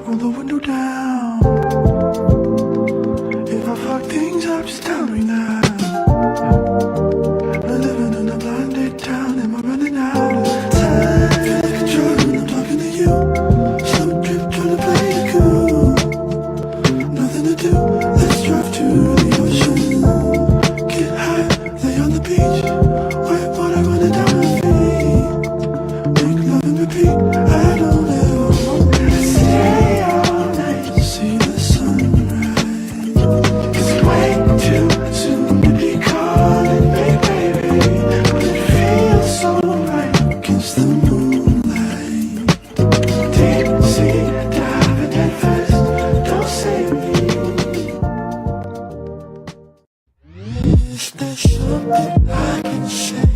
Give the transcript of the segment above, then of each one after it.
roll the window down. If I fuck things up, just tell me now. We're living in a blinded town, and we're running out of time. Feel the control when I'm talking to you. Slow trip, trying to play it cool. Nothing to do, let's drive to the ocean. Get high, lay on the beach. White water running down my feet. Make love and repeat. I don't ever want to stay all night to see the sunrise. It's way too soon to be calling me baby, but it feels so right against the moonlight. Deep sea diving head first, don't save me. Is there something I can say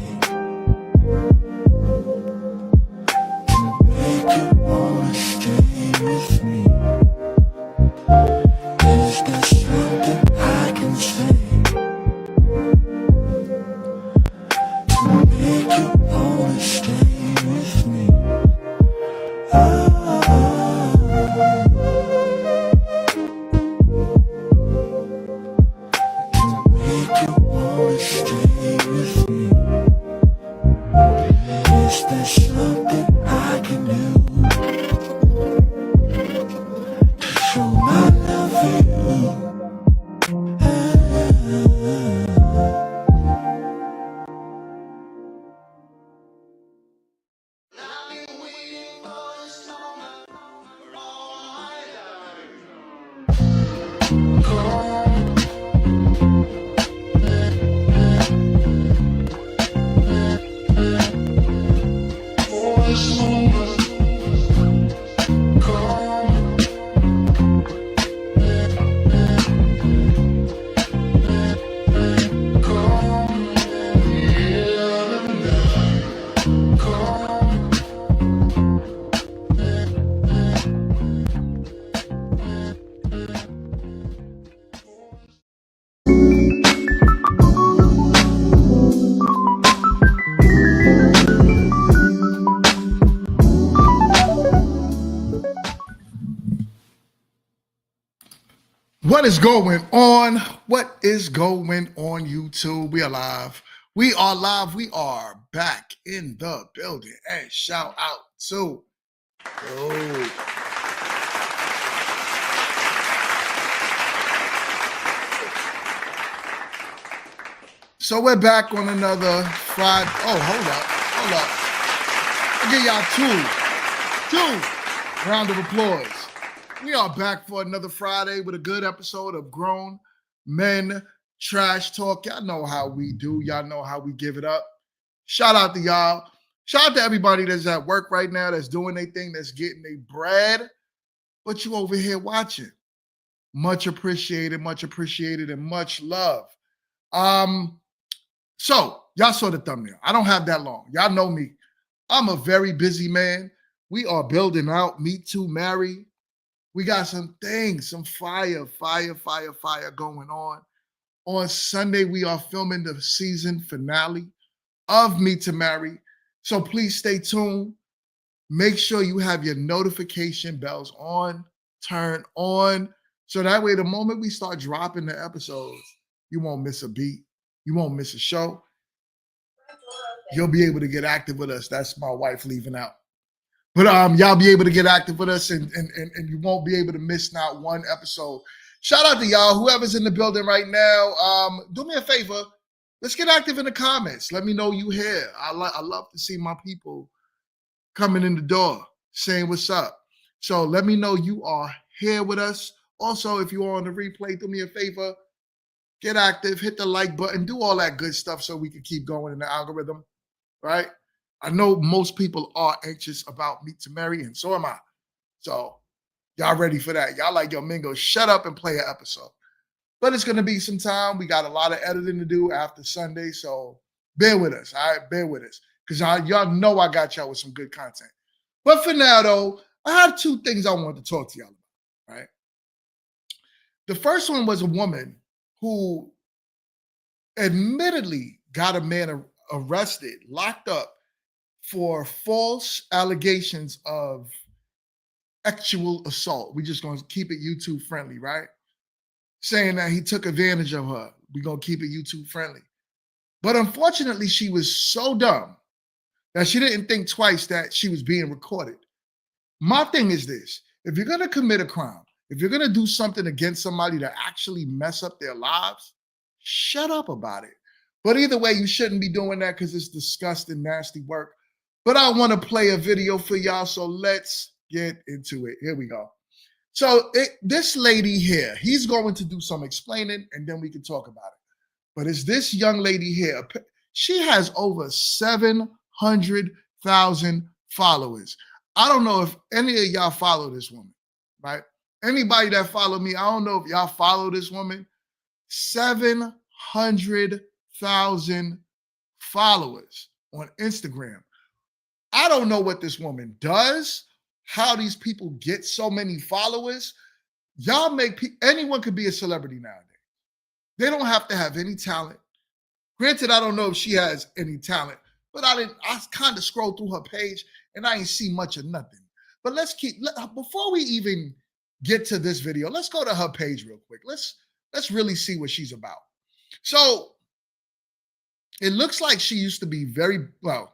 to make you wanna stay with me? Is there something I can say to make you wanna stay with me? To make you wanna stay with me. Is there something I can do to show my love for you? What is going on? What is going on, YouTube? We are live. We are live. We are back in the building. And shout out to So we're back on another Friday. Oh, hold up. I'll give y'all two round of applause. We are back for another Friday with a good episode of Grown Men Trash Talk. Y'all know how we do. Y'all know how we give it up. Shout out to y'all. Shout out to everybody that's at work right now, that's doing their thing, that's getting their bread. But you over here watching. Much appreciated, and much love. So y'all saw the thumbnail. I don't have that long. Y'all know me. I'm a very busy man. We are building out Meet to Marry. We got some things, some fire going on. On Sunday, we are filming the season finale of Meet to Marry. So please stay tuned. Make sure you have your notification bells on, turn on. So that way, the moment we start dropping the episodes, you won't miss a beat. You won't miss a show. You'll be able to get active with us. That's my wife leaving out. But y'all be able to get active with us and you won't be able to miss not one episode. Shout out to y'all, whoever's in the building right now. Do me a favor. Let's get active in the comments. Let me know you here. I love to see my people coming in the door, saying what's up. So let me know you are here with us. Also, if you are on the replay, do me a favor. Get active, hit the like button, do all that good stuff so we can keep going in the algorithm, right? I know most people are anxious about Meet to Marry, and so am I. So y'all ready for that? Y'all like, yo, Mingo, shut up and play an episode. But it's going to be some time. We got a lot of editing to do after Sunday, so bear with us, all right? Bear with us, because y'all know I got y'all with some good content. But for now, though, I have two things I wanted to talk to y'all about, right? The first one was a woman who admittedly got a man arrested, locked up, for false allegations of sexual assault. We just gonna keep it YouTube friendly, right? Saying that he took advantage of her. We're gonna keep it YouTube friendly. But unfortunately, she was so dumb that she didn't think twice that she was being recorded. My thing is this: if you're gonna commit a crime, if you're gonna do something against somebody to actually mess up their lives, shut up about it. But either way, you shouldn't be doing that because it's disgusting, nasty work. But I want to play a video for y'all, so let's get into it. Here we go. So this lady here, he's going to do some explaining, and then we can talk about it. But it's this young lady here. She has over 700,000 followers. I don't know if any of y'all follow this woman, right? Anybody that follow me, I don't know if y'all follow this woman. 700,000 followers on Instagram. I don't know what this woman does, how these people get so many followers. Y'all make anyone could be a celebrity nowadays. They don't have to have any talent. Granted, I don't know if she has any talent, but I kind of scrolled through her page and I ain't see much of nothing. But before we even get to this video, let's go to her page real quick. Let's really see what she's about. So it looks like she used to be very, well,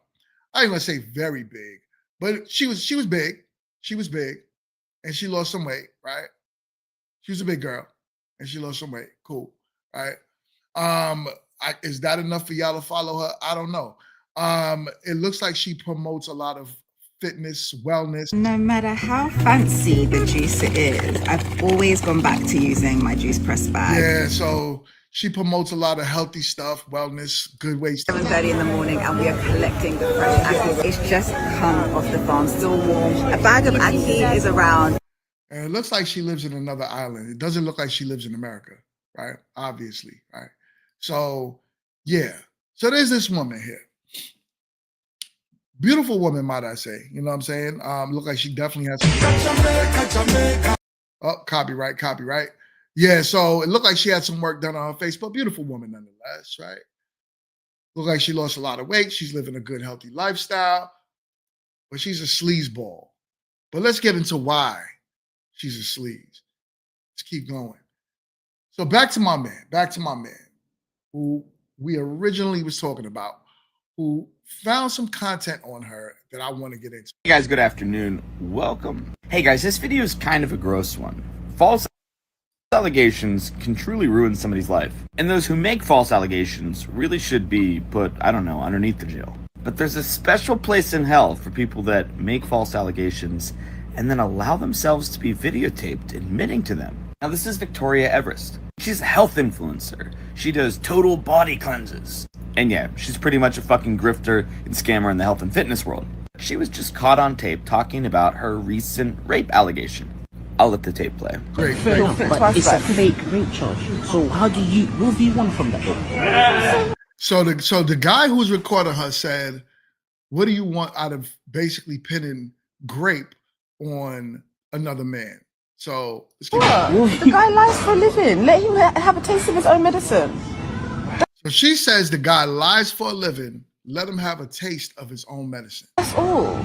I ain't gonna say very big, but she was big. She was big and she lost some weight, right? She was a big girl and she lost some weight. Cool, right? Is that enough for y'all to follow her? I don't know. It looks like she promotes a lot of fitness, wellness. No matter how fancy the juicer is, I've always gone back to using my juice press bag. Yeah, so she promotes a lot of healthy stuff, wellness, good ways. 7:30 in the morning, and we are collecting the fresh apples. It's just come off the farm, still warm. A bag of ackee is around. And it looks like she lives in another island. It doesn't look like she lives in America, right? Obviously, right? So, yeah. So there's this woman here. Beautiful woman, might I say. You know what I'm saying? Look like she definitely has some... Oh, copyright. Yeah, so it looked like she had some work done on her face, but beautiful woman nonetheless, right? Look like she lost a lot of weight. She's living a good, healthy lifestyle, but she's a sleazeball. But let's get into why she's a sleaze. Let's keep going. So back to my man, who we originally was talking about, who found some content on her that I want to get into. Hey guys, good afternoon. Welcome. Hey guys, this video is kind of a gross one. False allegations can truly ruin somebody's life. And those who make false allegations really should be put, I don't know, underneath the jail. But there's a special place in hell for people that make false allegations and then allow themselves to be videotaped admitting to them. Now this is Victoria Everest. She's a health influencer. She does total body cleanses. And yeah, she's pretty much a fucking grifter and scammer in the health and fitness world. She was just caught on tape talking about her recent rape allegation. I'll let the tape play. Great. But it's a fake rape charge. So what do you want from that? So the guy who's recording her said, what do you want out of basically pinning grape on another man? So let's keep the guy lies for a living. Let him have a taste of his own medicine. So she says the guy lies for a living. Let him have a taste of his own medicine. That's all.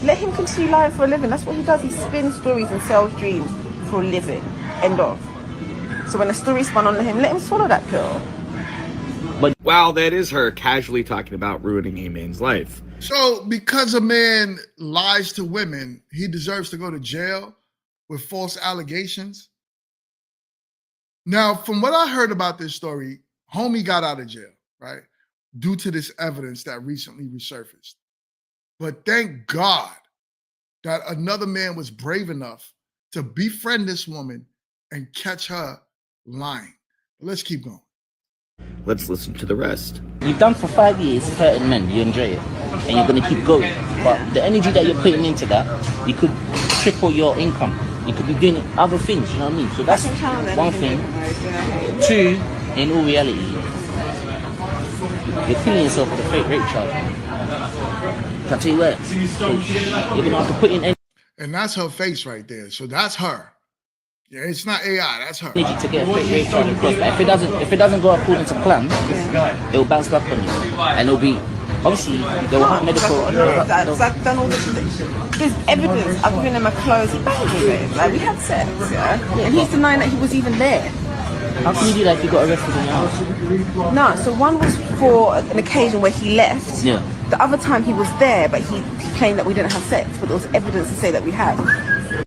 Let him continue lying for a living. That's what he does. He spins stories and sells dreams for a living. End of. So when a story spun on him, let him swallow that pill. But wow, that is her casually talking about ruining a man's life. So because a man lies to women, he deserves to go to jail with false allegations. Now, from what I heard about this story, homie got out of jail, right? Due to this evidence that recently resurfaced. But thank God that another man was brave enough to befriend this woman and catch her lying. But let's keep going. Let's listen to the rest. You've done for 5 years hurting men, you enjoy it, and you're going to keep going. But the energy that you're putting into that, you could triple your income. You could be doing other things, you know what I mean? So that's one thing. Two, in all reality, you're killing yourself with a fake rape charge. Can I tell you what? You're going to have to put in And that's her face right there. So that's her. Yeah, it's not AI, that's her. energy to get a fake rape charge across. But if it doesn't go according to plan, it will bounce back on you. And it'll be Obviously, they will have medical. I've done all this. There's evidence. I've given him a clothes bag. Like, we had sex, yeah? And he's denying that he was even there. How can you do that if you got arrested in your house? No, so one was for an occasion where he left. Yeah. The other time he was there, but he claimed that we didn't have sex, but there was evidence to say that we had.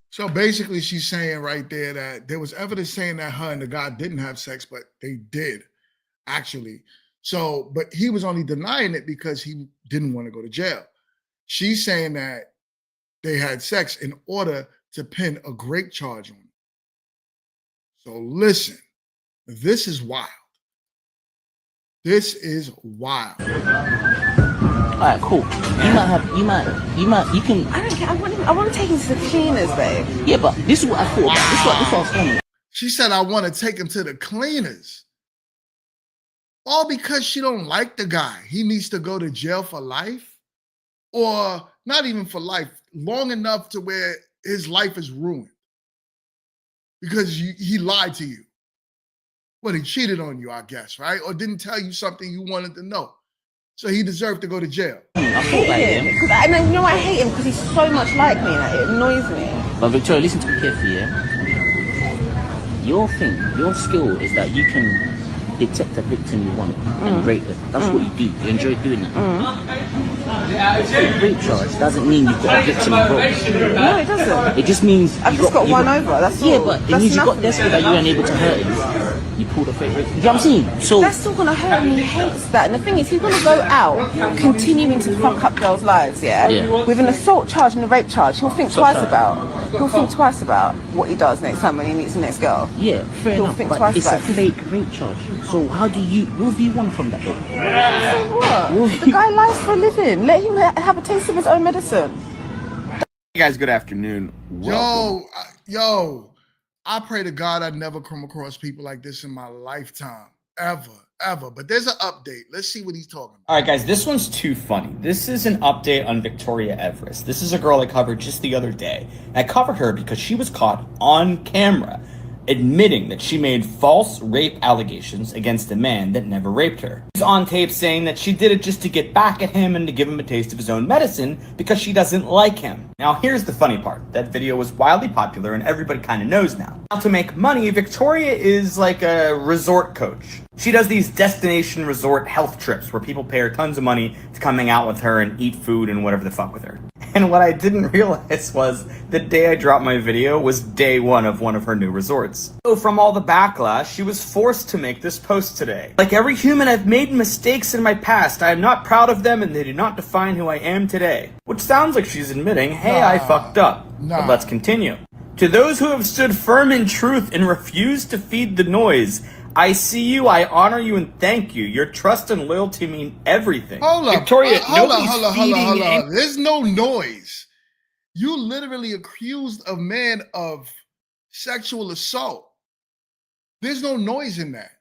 So basically, she's saying right there that there was evidence saying that her and the guy didn't have sex, but they did, actually. So, but he was only denying it because he didn't want to go to jail. She's saying that they had sex in order to pin a rape charge on him. So listen, this is wild. This is wild. All right, cool. You can. I don't care. I want to take him to the cleaners, babe. Yeah, but this is what I thought about. This is what I was saying. She said, I want to take him to the cleaners. All because she don't like the guy. He needs to go to jail for life, or not even for life, long enough to where his life is ruined because he lied to you. Well, he cheated on you, I guess, right? Or didn't tell you something you wanted to know. So he deserved to go to jail. I hate him. And I know I hate him because he's so much like me. Like, it annoys me. But Victoria, listen to me carefully, yeah? Your skill is that you can detect a victim you want and rape them. That's what you do. You enjoy doing that. Rape charge doesn't mean you've got a victim involved. No, it doesn't. It just means I've just got one over. That's all. But it means you got desperate that you weren't able to hurt him. You pulled a fake rape. You know what I'm saying? So that's still gonna hurt him. He hates that. And the thing is, he's gonna go out continuing to fuck up girls' lives, yeah? With an assault charge and a rape charge. He'll think twice about what he does next time when he meets the next girl. Yeah, fair He'll enough. think But twice it's about a fake rape charge. So what do you want from that though? So what? The guy lies for a living. Let him have a taste of his own medicine. Hey guys, good afternoon. Welcome. Yo, I pray to God I never come across people like this in my lifetime, ever. But there's an update. Let's see what he's talking about. All right, guys, this one's too funny. This is an update on Victoria Everest. This is a girl I covered just the other day. I covered her because she was caught on camera admitting that she made false rape allegations against a man that never raped her. She's on tape saying that she did it just to get back at him and to give him a taste of his own medicine because she doesn't like him. Now, here's the funny part. That video was wildly popular and everybody kind of knows now. Now, to make money, Victoria is like a resort coach. She does these destination resort health trips where people pay her tons of money to come hang out with her and eat food and whatever the fuck with her. And what I didn't realize was the day I dropped my video was day one of her new resorts. So from all the backlash, she was forced to make this post today. Like every human, I've made mistakes in my past. I am not proud of them and they do not define who I am today. Which sounds like she's admitting, hey, I fucked up. But let's continue. To those who have stood firm in truth and refused to feed the noise, I see you, I honor you, and thank you. Your trust and loyalty mean everything. Hold up. Victoria, hold on. There's no noise. You literally accused a man of sexual assault. There's no noise in that.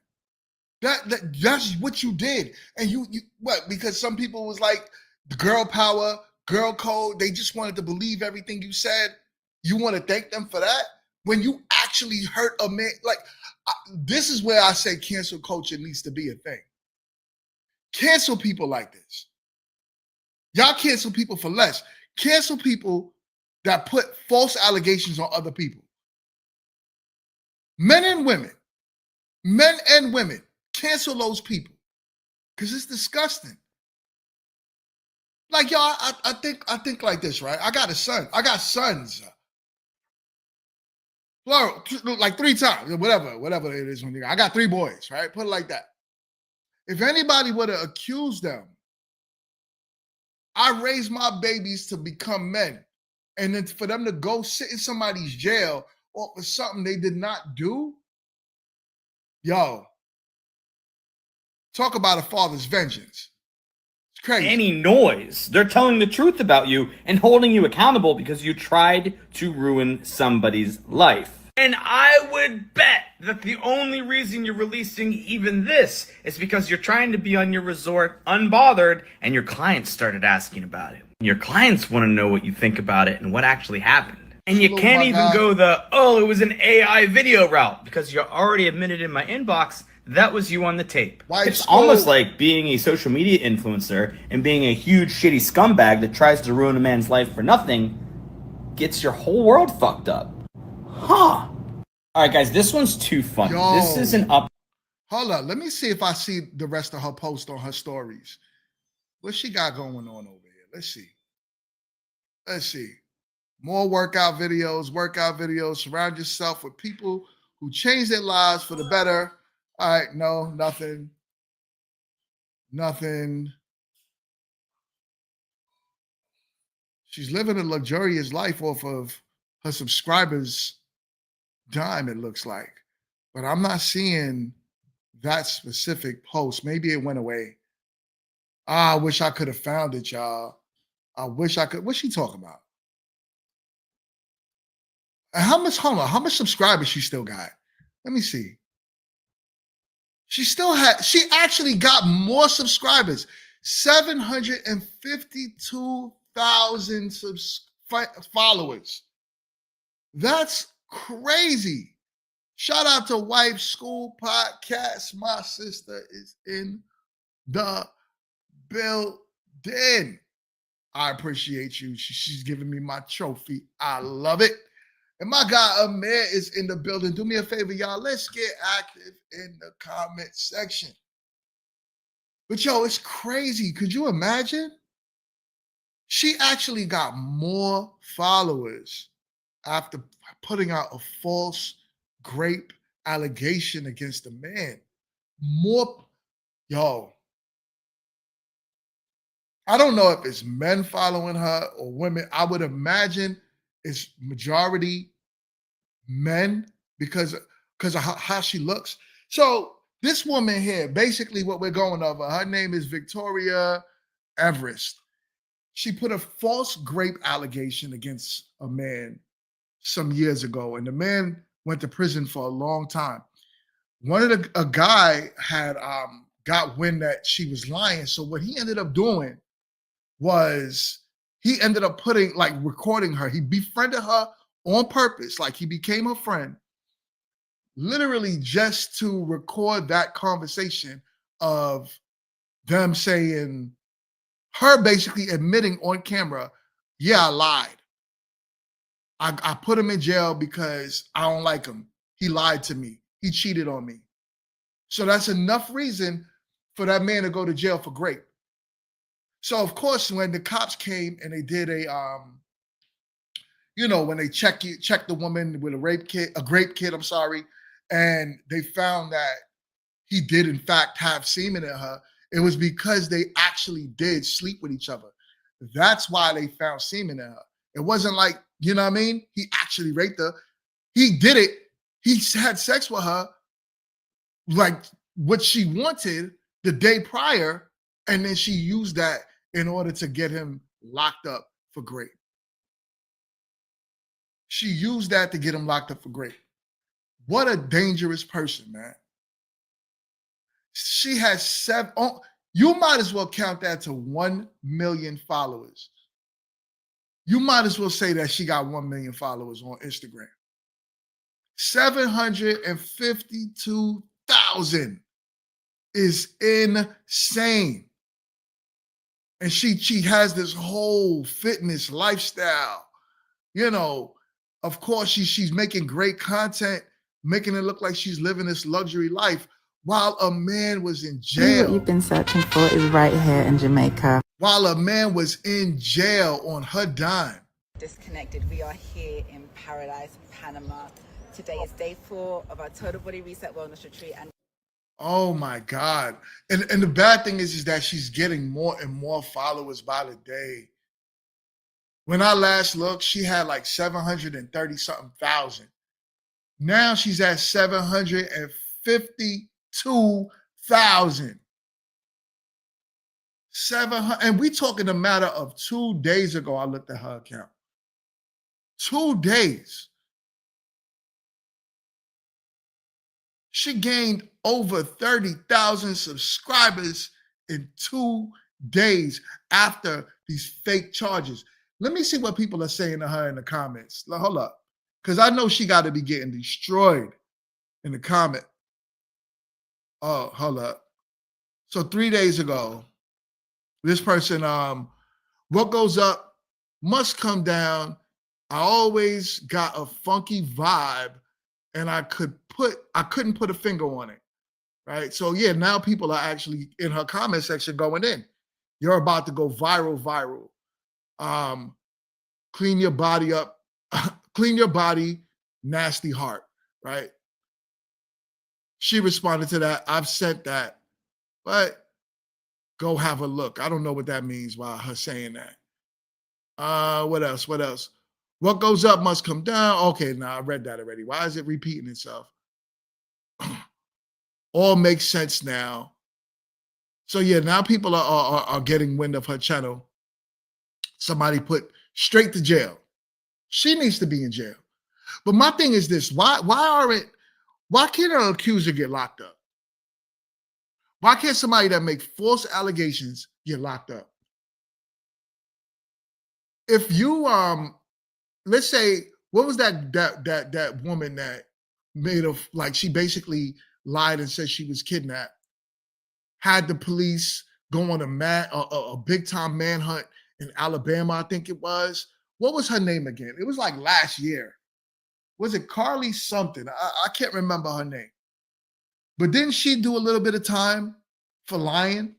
That's what you did. And you what? Because some people was like girl power, girl code. They just wanted to believe everything you said. You want to thank them for that? When you actually hurt a man, like, this is where I say cancel culture needs to be a thing. Cancel people like this. Y'all cancel people for less. Cancel people that put false allegations on other people. Men and women, cancel those people because it's disgusting. Like, y'all, I think like this, right? I got sons. Plural, like 3 times, whatever it is. I got 3 boys, right? Put it like that. If anybody would have accused them, I raised my babies to become men. And then for them to go sit in somebody's jail or for something they did not do, yo, talk about a father's vengeance. It's crazy. Any noise. They're telling the truth about you and holding you accountable because you tried to ruin somebody's life. And I would bet that the only reason you're releasing even this is because you're trying to be on your resort unbothered and your clients started asking about it. Your clients want to know what you think about it and what actually happened. And you can't even go the, oh, it was an AI video route because you already admitted in my inbox That was you on the tape. White It's school. almost like being a social media influencer and being a huge shitty scumbag that tries to ruin a man's life for nothing gets your whole world fucked up. Huh. Alright guys, this one's too funny. Yo. This is an up. Hold up. Let me see if I see the rest of her post on her stories. What she got going on over here? Let's see. Let's see. More workout videos. Surround yourself with people who change their lives for the better. All right. No, nothing. Nothing. She's living a luxurious life off of her subscribers' dime, it looks like. But I'm not seeing that specific post. Maybe it went away. I wish I could have found it, y'all. I wish I could. What's she talking about? And how much, hold on, how much subscribers she still got? Let me see. She actually got more subscribers. 752,000 followers. That's crazy. Shout out to Wife School Podcast. My sister is in the building. I appreciate you. She's giving me my trophy. I love it. And my guy Amir is in the building. Do me a favor, y'all. Let's get active in the comment section. But yo, it's crazy. Could you imagine? She actually got more followers after putting out a false grape allegation against a man. More, yo. I don't know if it's men following her or women. I would imagine it's majority men because of how she looks. So this woman here, basically what we're going over, her name is Victoria Everest. She put a false grape allegation against a man some years ago, and the man went to prison for a long time. A guy had got wind that she was lying. So what he ended up doing was he ended up recording her. He befriended her on purpose, like he became her friend, literally just to record that conversation of them saying, her basically admitting on camera, yeah, I lied. I put him in jail because I don't like him. He lied to me. He cheated on me. So that's enough reason for that man to go to jail for grape. So of course, when the cops came and they did when they checked the woman with a grape kit, and they found that he did in fact have semen in her, it was because they actually did sleep with each other. That's why they found semen in her. It wasn't like, you know what I mean? He actually raped her. He did it. He had sex with her like what she wanted the day prior, and then she used that in order to get him locked up for grape. She used that to get him locked up for grape. What a dangerous person, man. She has you might as well count that to 1 million followers. You might as well say that she got 1 million followers on Instagram. 752,000 is insane. And she has this whole fitness lifestyle. You know, of course, she's making great content, making it look like she's living this luxury life while a man was in jail. What you've been searching for is right here in Jamaica. While a man was in jail on her dime. Disconnected. We are here in Paradise, Panama. Today is day 4 of our Total Body Reset Wellness Retreat. And oh my God. And the bad thing is that she's getting more and more followers by the day. When I last looked, she had like 730 something thousand. Now she's at 752,000. 700, and we talking a matter of 2 days ago, I looked at her account. 2 days. She gained over 30,000 subscribers in 2 days after these fake charges. Let me see what people are saying to her in the comments. Hold up. Because I know she got to be getting destroyed in the comment. Oh, hold up. So 3 days ago, this person, what goes up must come down. I always got a funky vibe, and I couldn't put a finger on it. Right. So yeah, now people are actually in her comment section going in. You're about to go viral. Um, clean your body up, clean your body, nasty heart. Right. She responded to that. I've sent that, but go have a look. I don't know what that means by her saying that. What else? What else? What goes up must come down. Okay, now I read that already. Why is it repeating itself? All makes sense now. So yeah, now people are getting wind of her channel. Somebody put straight to jail. She needs to be in jail. But my thing is this: why can't an accuser get locked up? Why can't somebody that makes false allegations get locked up? If you let's say, what was that woman that made a, like, she basically lied and said she was kidnapped, had the police go on a big time manhunt in Alabama, I think it was. What was her name again? It was like last year. Was it Carly something? I can't remember her name. But didn't she do a little bit of time for lying?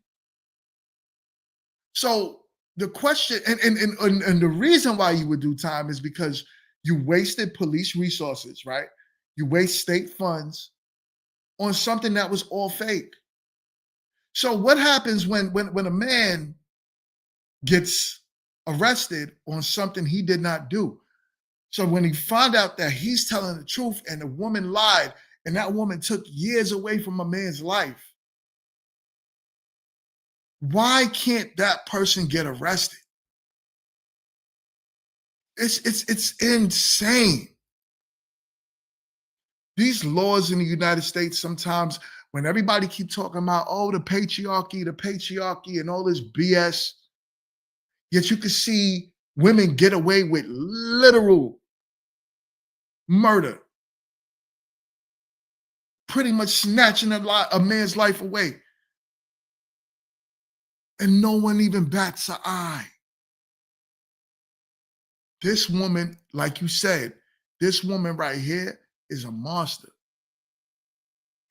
So the question, and the reason why you would do time is because you wasted police resources, right? You waste state funds on something that was all fake. So what happens when a man gets arrested on something he did not do? So when he found out that he's telling the truth and the woman lied, and that woman took years away from a man's life, why can't that person get arrested? It's insane. These laws in the United States, sometimes when everybody keep talking about, oh, the patriarchy and all this BS, yet you can see women get away with literal murder, pretty much snatching a man's life away. And no one even bats an eye. This woman, like you said, this woman right here is a monster.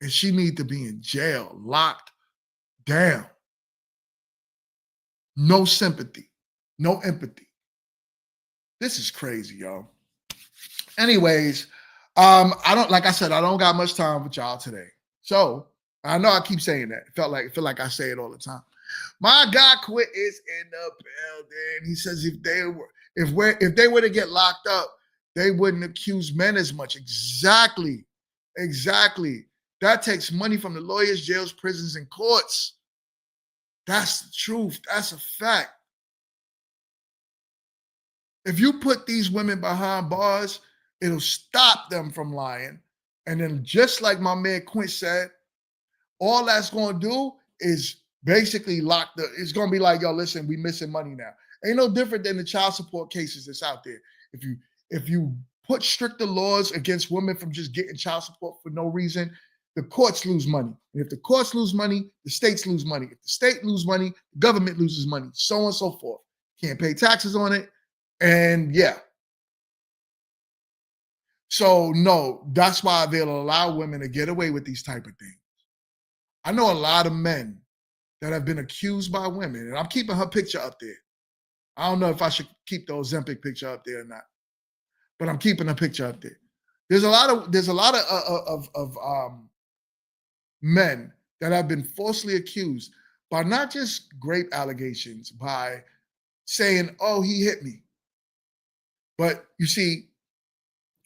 And she needs to be in jail, locked down. No sympathy, no empathy. This is crazy, y'all. Anyways, I don't, like I said, I don't got much time with y'all today. So I know I keep saying that. Feel like I say it all the time. My guy Quit is in the building. He says if they were to get locked up, they wouldn't accuse men as much. Exactly. That takes money from the lawyers, jails, prisons, and courts. That's the truth. That's a fact. If you put these women behind bars, it'll stop them from lying. And then just like my man Quint said, all that's going to do is basically it's going to be like, yo, listen, we missing money now. Ain't no different than the child support cases that's out there. If you put stricter laws against women from just getting child support for no reason, the courts lose money. And if the courts lose money, the states lose money. If the state lose money, the government loses money, so on and so forth. Can't pay taxes on it. And yeah. So no, that's why they'll allow women to get away with these type of things. I know a lot of men that have been accused by women, and I'm keeping her picture up there. I don't know if I should keep the Ozempic picture up there or not, but I'm keeping her picture up there. There's a lot of men that have been falsely accused by not just rape allegations, by saying, oh, he hit me. But you see,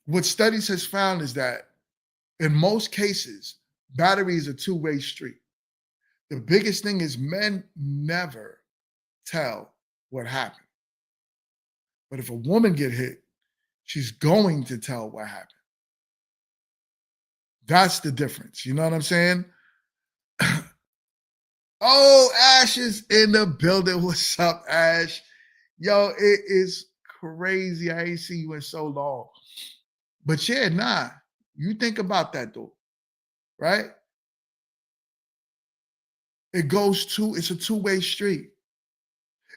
what studies has found is that in most cases, battery is a two-way street. The biggest thing is men never tell what happened. But if a woman get hit, she's going to tell what happened. That's the difference. You know what I'm saying? Oh, Ash is in the building. What's up, Ash? Yo, it is crazy. I ain't seen you in so long. But yeah, nah, you think about that though, right? It's a two-way street.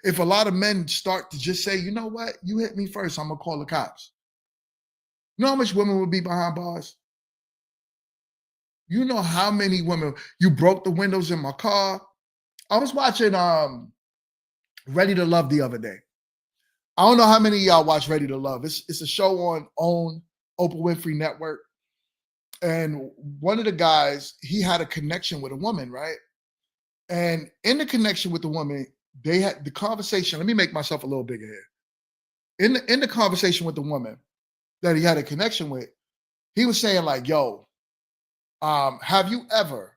If a lot of men start to just say, you know what, you hit me first, I'm gonna call the cops. You know how much women would be behind bars? You know how many women, you broke the windows in my car. I was watching Ready to Love the other day. I don't know how many of y'all watch Ready to Love. It's a show on OWN, Oprah Winfrey Network. And one of the guys, he had a connection with a woman, right? And in the connection with the woman, they had the conversation. Let me make myself a little bigger here. In the conversation with the woman that he had a connection with, he was saying like, yo, have you ever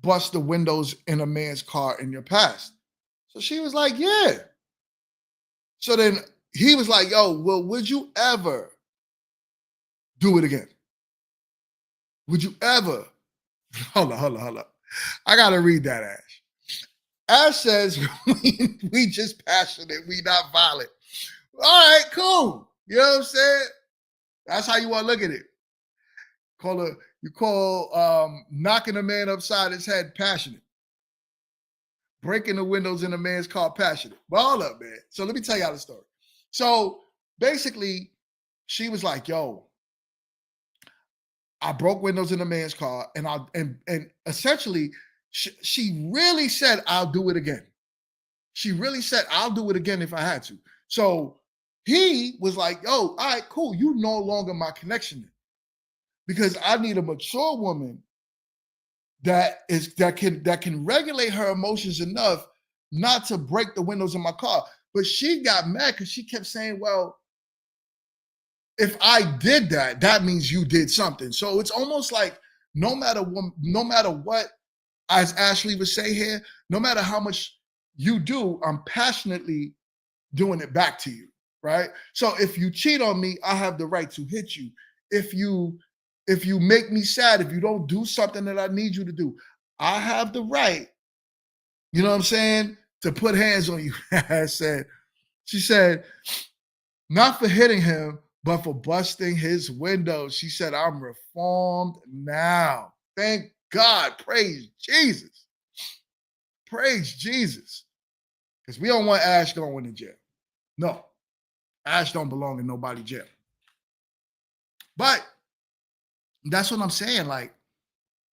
bust the windows in a man's car in your past? So she was like, yeah. So then he was like, yo, well, would you ever do it again? Would you ever? Hold on. I got to read that, Ash. Ash says, we just passionate. We not violent. All right, cool. You know what I'm saying? That's how you want to look at it. You call knocking a man upside his head passionate. Breaking the windows in a man's car passionate. But hold up, man. So let me tell y'all the story. So basically, she was like, yo, I broke windows in a man's car, and essentially, she really said, I'll do it again. She really said, I'll do it again if I had to. So he was like, yo, all right, cool. You no longer my connection. Because I need a mature woman that can regulate her emotions enough not to break the windows in my car. But she got mad because she kept saying, well, if I did that, that means you did something. So it's almost like no matter what, as Ashley would say here, no matter how much you do, I'm passionately doing it back to you, right? So if you cheat on me, I have the right to hit you. If you make me sad, if you don't do something that I need you to do, I have the right, you know what I'm saying, to put hands on you. She said, not for hitting him, but for busting his windows. She said, I'm reformed now. Thank God. Praise Jesus. Praise Jesus. Because we don't want Ash going to jail. No. Ash don't belong in nobody's jail. But that's what I'm saying. Like,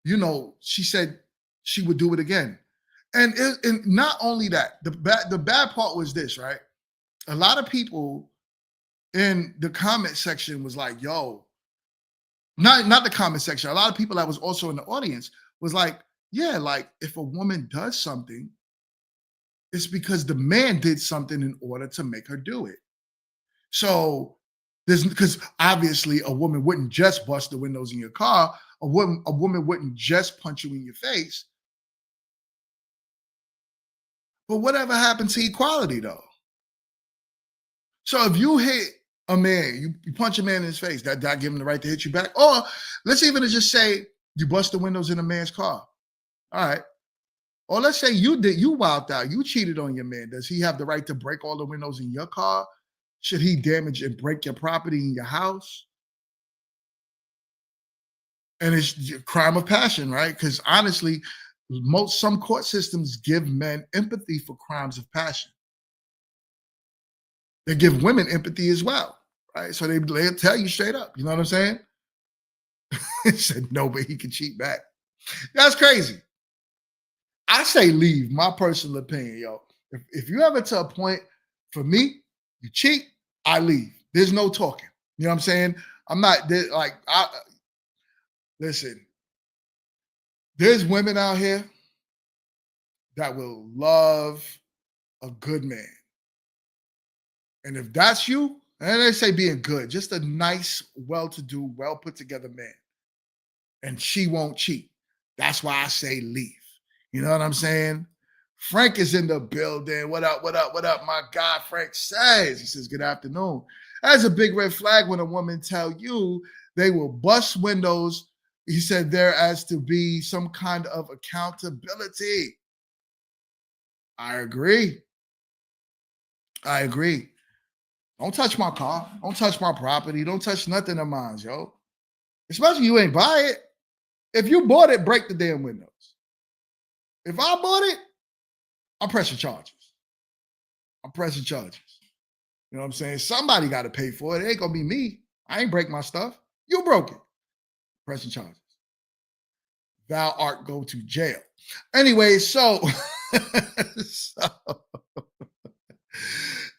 you know, she said she would do it again. And not only that, the bad part was this, right? A lot of people in the comment section was like, yo, not the comment section. A lot of people that was also in the audience was like, yeah, like if a woman does something, it's because the man did something in order to make her do it. So because obviously a woman wouldn't just bust the windows in your car. A woman wouldn't just punch you in your face. But whatever happened to equality though? So if you hit a man, you punch a man in his face, that give him the right to hit you back. Or let's even just say you bust the windows in a man's car. All right. Or let's say you wilded out, you cheated on your man. Does he have the right to break all the windows in your car? Should he damage and break your property in your house? And it's a crime of passion, right? Because honestly, some court systems give men empathy for crimes of passion. They give women empathy as well, right? So they'll tell you straight up, you know what I'm saying? He said, no, but he can cheat back. That's crazy. I say leave, my personal opinion, yo. If you ever to a point, for me, you cheat, I leave. There's no talking. You know what I'm saying? I'm not like, listen, there's women out here that will love a good man. And if that's you, and they say being good, just a nice, well-to-do, well put together man, and she won't cheat. That's why I say leave. You know what I'm saying? Frank is in the building. What up? My guy Frank says. He says, good afternoon. That's a big red flag when a woman tell you they will bust windows. He said there has to be some kind of accountability. I agree. Don't touch my car. Don't touch my property. Don't touch nothing of mine, yo. Especially you ain't buy it. If you bought it, break the damn windows. If I bought it, I'm pressing charges. I'm pressing charges. You know what I'm saying? Somebody got to pay for it. It ain't gonna be me. I ain't break my stuff. You broke it. Pressing charges. Thou art go to jail. Anyway, so,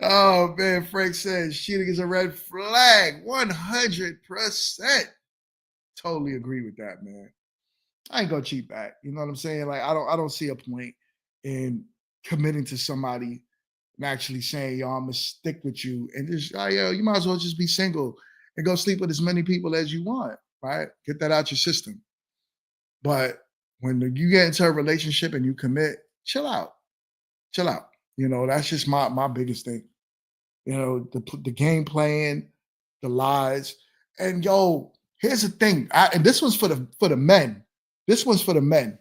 oh man, Frank says cheating is a red flag. 100%. Totally agree with that, man. I ain't gonna cheat back. You know what I'm saying? Like I don't see a point in committing to somebody and actually saying, yo, I'm gonna stick with you and just yo, you might as well just be single and go sleep with as many people as you want, right? Get that out your system. But when you get into a relationship and you commit, chill out. Chill out. You know, that's just my biggest thing. You know, the game playing, the lies. And yo, here's the thing. And this one's for the men. This one's for the men.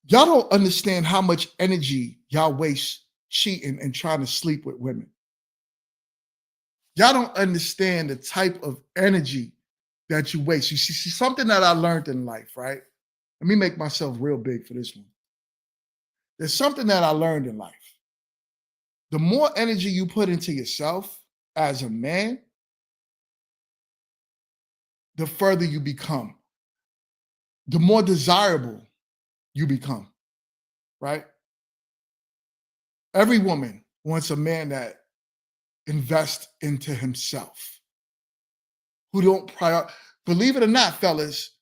Y'all don't understand how much energy y'all waste cheating and trying to sleep with women. Y'all don't understand the type of energy that you waste. You see something that I learned in life, right? Let me make myself real big for this one. There's something that I learned in life. The more energy you put into yourself as a man, the further you become, the more desirable you become, right? Every woman wants a man that invests into himself, who don't believe it or not, fellas,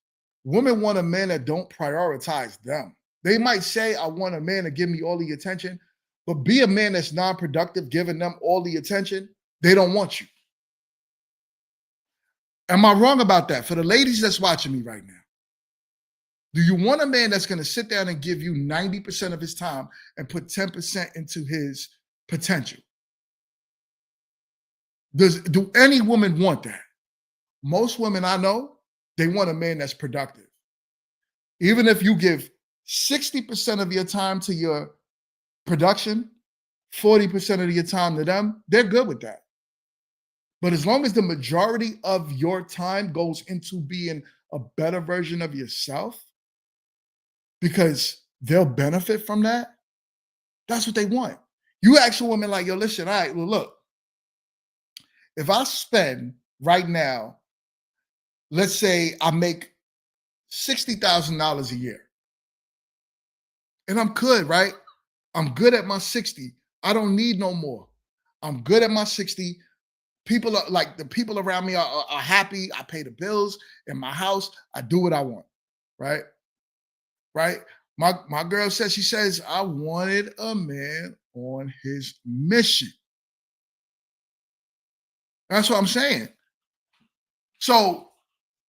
women want a man that don't prioritize them. They might say, I want a man to give me all the attention, but be a man that's non-productive, giving them all the attention, they don't want you. Am I wrong about that? For the ladies that's watching me right now, do you want a man that's going to sit down and give you 90% of his time and put 10% into his potential? Do any woman want that? Most women I know, they want a man that's productive. Even if you give 60% of your time to your production, 40% of your time to them, they're good with that. But as long as the majority of your time goes into being a better version of yourself, because they'll benefit from that, that's what they want. You ask a woman like, yo, listen, all right, well, look, if I spend right now, let's say I make $60,000 a year, and I'm good, right? I'm good at my 60. I don't need no more. I'm good at my 60. People are like, the people around me are happy. I pay the bills in my house. I do what I want, right? Right? My girl says, she says, I wanted a man on his mission. That's what I'm saying. So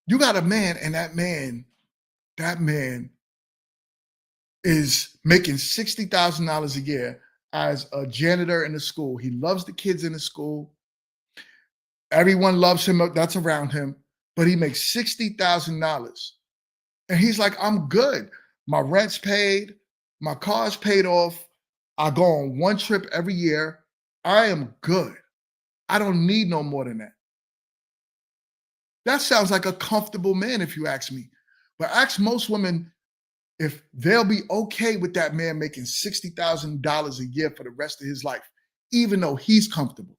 you got a man, and that man is making $60,000 a year as a janitor in the school. He loves the kids in the school. Everyone loves him that's around him, but he makes $60,000. And he's like, I'm good. My rent's paid. My car's paid off. I go on one trip every year. I am good. I don't need no more than that. That sounds like a comfortable man, if you ask me. But ask most women if they'll be okay with that man making $60,000 a year for the rest of his life, even though he's comfortable.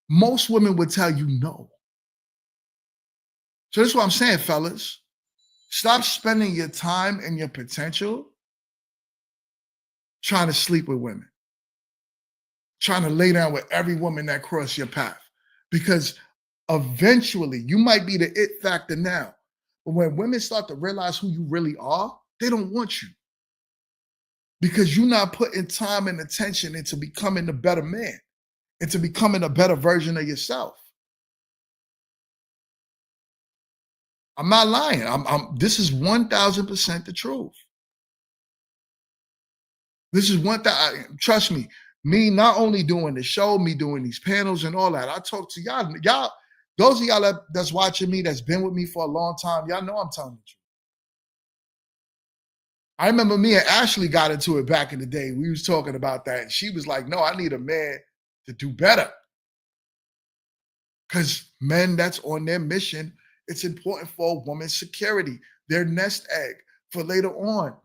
Most women would tell you no. So that's what I'm saying, fellas. Stop spending your time and your potential trying to sleep with women, trying to lay down with every woman that crosses your path. Because eventually, you might be the it factor now, but when women start to realize who you really are, they don't want you. Because you're not putting time and attention into becoming a better man, into becoming a better version of yourself. I'm not lying. This is 1,000% the truth. This is trust me, me not only doing the show, me doing these panels and all that. I talk to y'all, those of y'all that's watching me, that's been with me for a long time, y'all know I'm telling the truth. I remember me and Ashley got into it back in the day. We was talking about that, and she was like, no, I need a man to do better. Because men that's on their mission It's important for a woman's security, their nest egg for later on.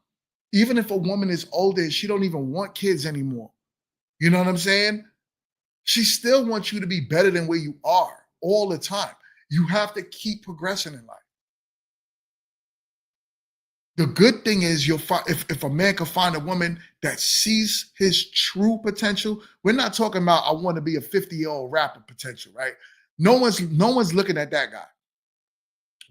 Even if a woman is older and she don't even want kids anymore, you know what I'm saying? She still wants you to be better than where you are all the time. You have to keep progressing in life. The good thing is you'll find if a man can find a woman that sees his true potential. We're not talking about I want to be a 50-year-old rapper potential, right? No one's looking at that guy.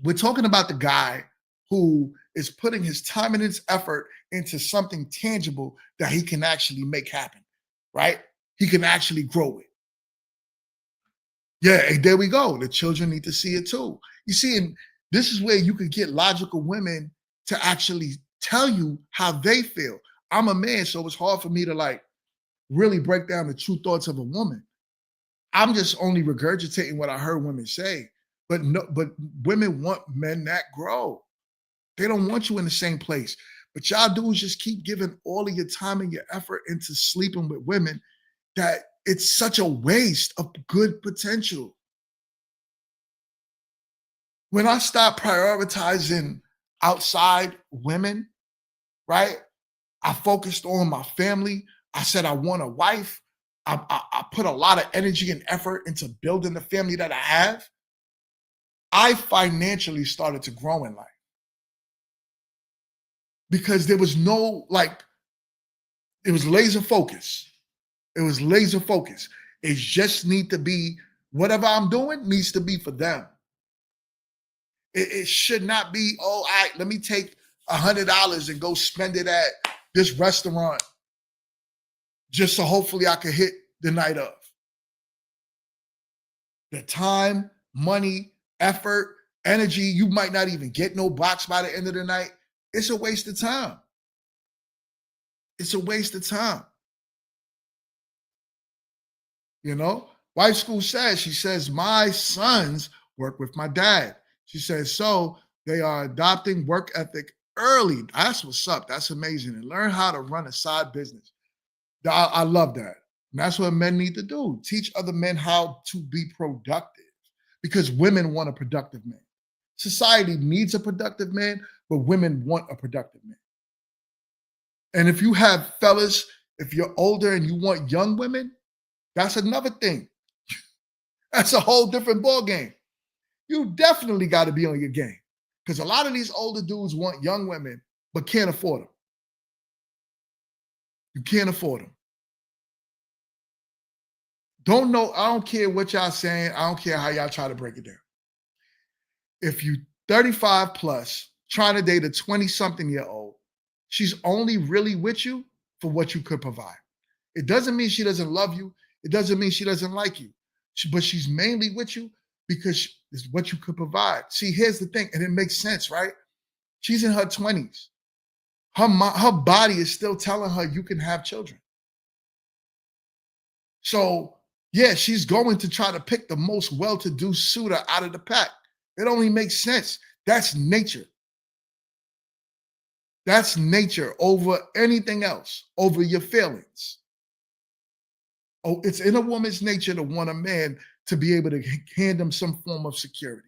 We're talking about the guy who is putting his time and his effort into something tangible that he can actually make happen, right? He can actually grow it. Yeah, and there we go. The children need to see it too. You see, and this is where you could get logical women to actually tell you how they feel. I'm a man, so it's hard for me to like really break down the true thoughts of a woman. I'm just only regurgitating what I heard women say. But women want men that grow. They don't want you in the same place. But y'all dudes just keep giving all of your time and your effort into sleeping with women that it's such a waste of good potential. When I stopped prioritizing outside women, right? I focused on my family. I said I want a wife. I put a lot of energy and effort into building the family that I have. I financially started to grow in life because there was no it was laser focus. It was laser focus. It just need to be whatever I'm doing needs to be for them. It should not be, oh, all right, let me take $100 and go spend it at this restaurant just so hopefully I could hit the night of. The time, money, effort, energy, you might not even get no box by the end of the night. It's a waste of time. It's a waste of time. You know, Wife School says, she says, my sons work with my dad. She says, so they are adopting work ethic early. That's what's up. That's amazing. And learn how to run a side business. I love that. And that's what men need to do. Teach other men how to be productive because women want a productive man. Society needs a productive man, but women want a productive man. And if you have fellas, if you're older and you want young women, that's another thing. That's a whole different ball game. You definitely got to be on your game because a lot of these older dudes want young women but can't afford them. You can't afford them. I don't care what y'all saying. I don't care how y'all try to break it down. If you 35 plus trying to date a 20-something-year-old, she's only really with you for what you could provide. It doesn't mean she doesn't love you. It doesn't mean she doesn't like you. But she's mainly with you because it's what you could provide. See, here's the thing, and it makes sense, right? She's in her 20s. Her body is still telling her you can have children. So, yeah, she's going to try to pick the most well-to-do suitor out of the pack. It only makes sense. That's nature. That's nature over anything else, over your feelings. Oh, it's in a woman's nature to want a man to be able to hand them some form of security.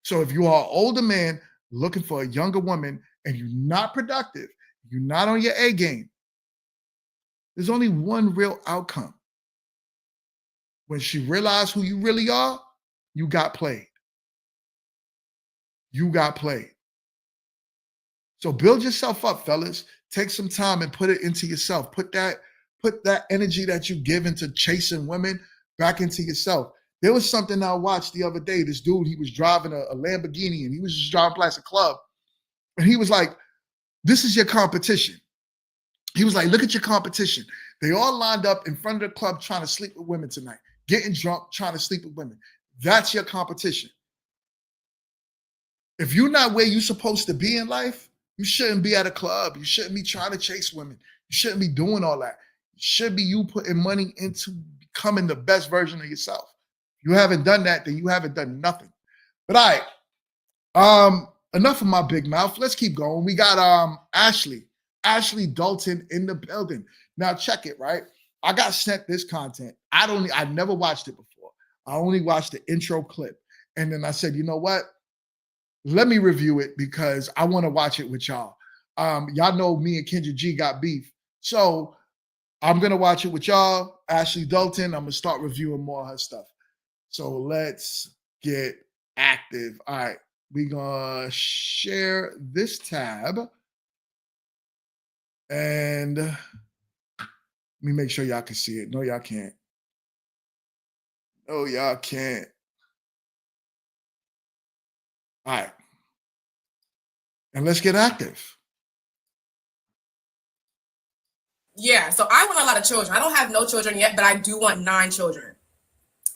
So if you are an older man looking for a younger woman and you're not productive, you're not on your A game, there's only one real outcome. When she realized who you really are, you got played. You got played. So build yourself up, fellas. Take some time and put it into yourself. Put that energy that you give into chasing women back into yourself. There was something I watched the other day. This dude, he was driving a Lamborghini and he was just driving past a club. And he was like, this is your competition. He was like, look at your competition. They all lined up in front of the club trying to sleep with women tonight, getting drunk, trying to sleep with women. That's your competition. If you're not where you're supposed to be in life, you shouldn't be at a club. You shouldn't be trying to chase women. You shouldn't be doing all that. It should be you putting money into becoming the best version of yourself. If you haven't done that, then you haven't done nothing. But all right, enough of my big mouth. Let's keep going. We got Ashley Dalton in the building. Now check it, right? I got sent this content. I never watched it before. I only watched the intro clip. And then I said, you know what? Let me review it because I want to watch it with y'all. Y'all know me and Kendra G got beef. So I'm going to watch it with y'all. Ashley Dalton, I'm going to start reviewing more of her stuff. So let's get active. All right. We're going to share this tab. And let me make sure y'all can see it. No, y'all can't. No, y'all can't. All right. And let's get active. Yeah, so I want a lot of children. I don't have no children yet, but I do want 9 children.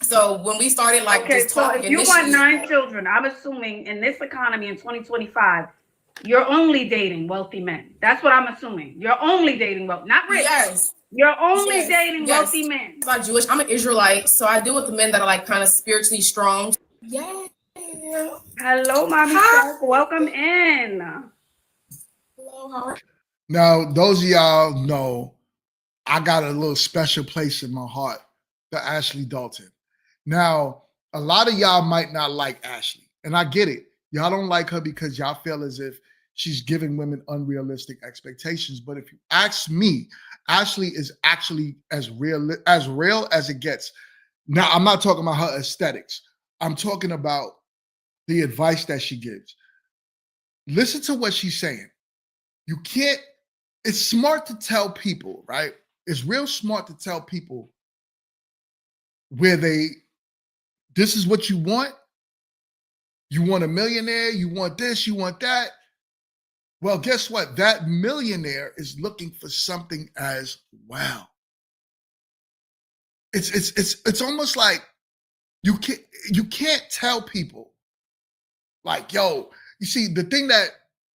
So when we started okay, so if you want 9 children, I'm assuming in this economy in 2025, you're only dating wealthy men. That's what I'm assuming. You're only dating wealthy, not rich. Yes. You're only dating wealthy men. I'm not Jewish. I'm an Israelite, so I deal with the men that are like kind of spiritually strong. Yeah. Hello, mommy. Welcome in. Hello, how are you? Now, those of y'all know I got a little special place in my heart for Ashley Dalton. Now, a lot of y'all might not like Ashley, and I get it. Y'all don't like her because y'all feel as if she's giving women unrealistic expectations. But if you ask me, Ashley is actually as real as it gets. Now, I'm not talking about her aesthetics. I'm talking about the advice that she gives. Listen to what she's saying. You can't, it's smart to tell people, right? It's real smart to tell people where this is what you want. You want a millionaire, you want this, you want that. Well, guess what? That millionaire is looking for something as well. It's almost like you can't tell people like, yo, you see, the thing that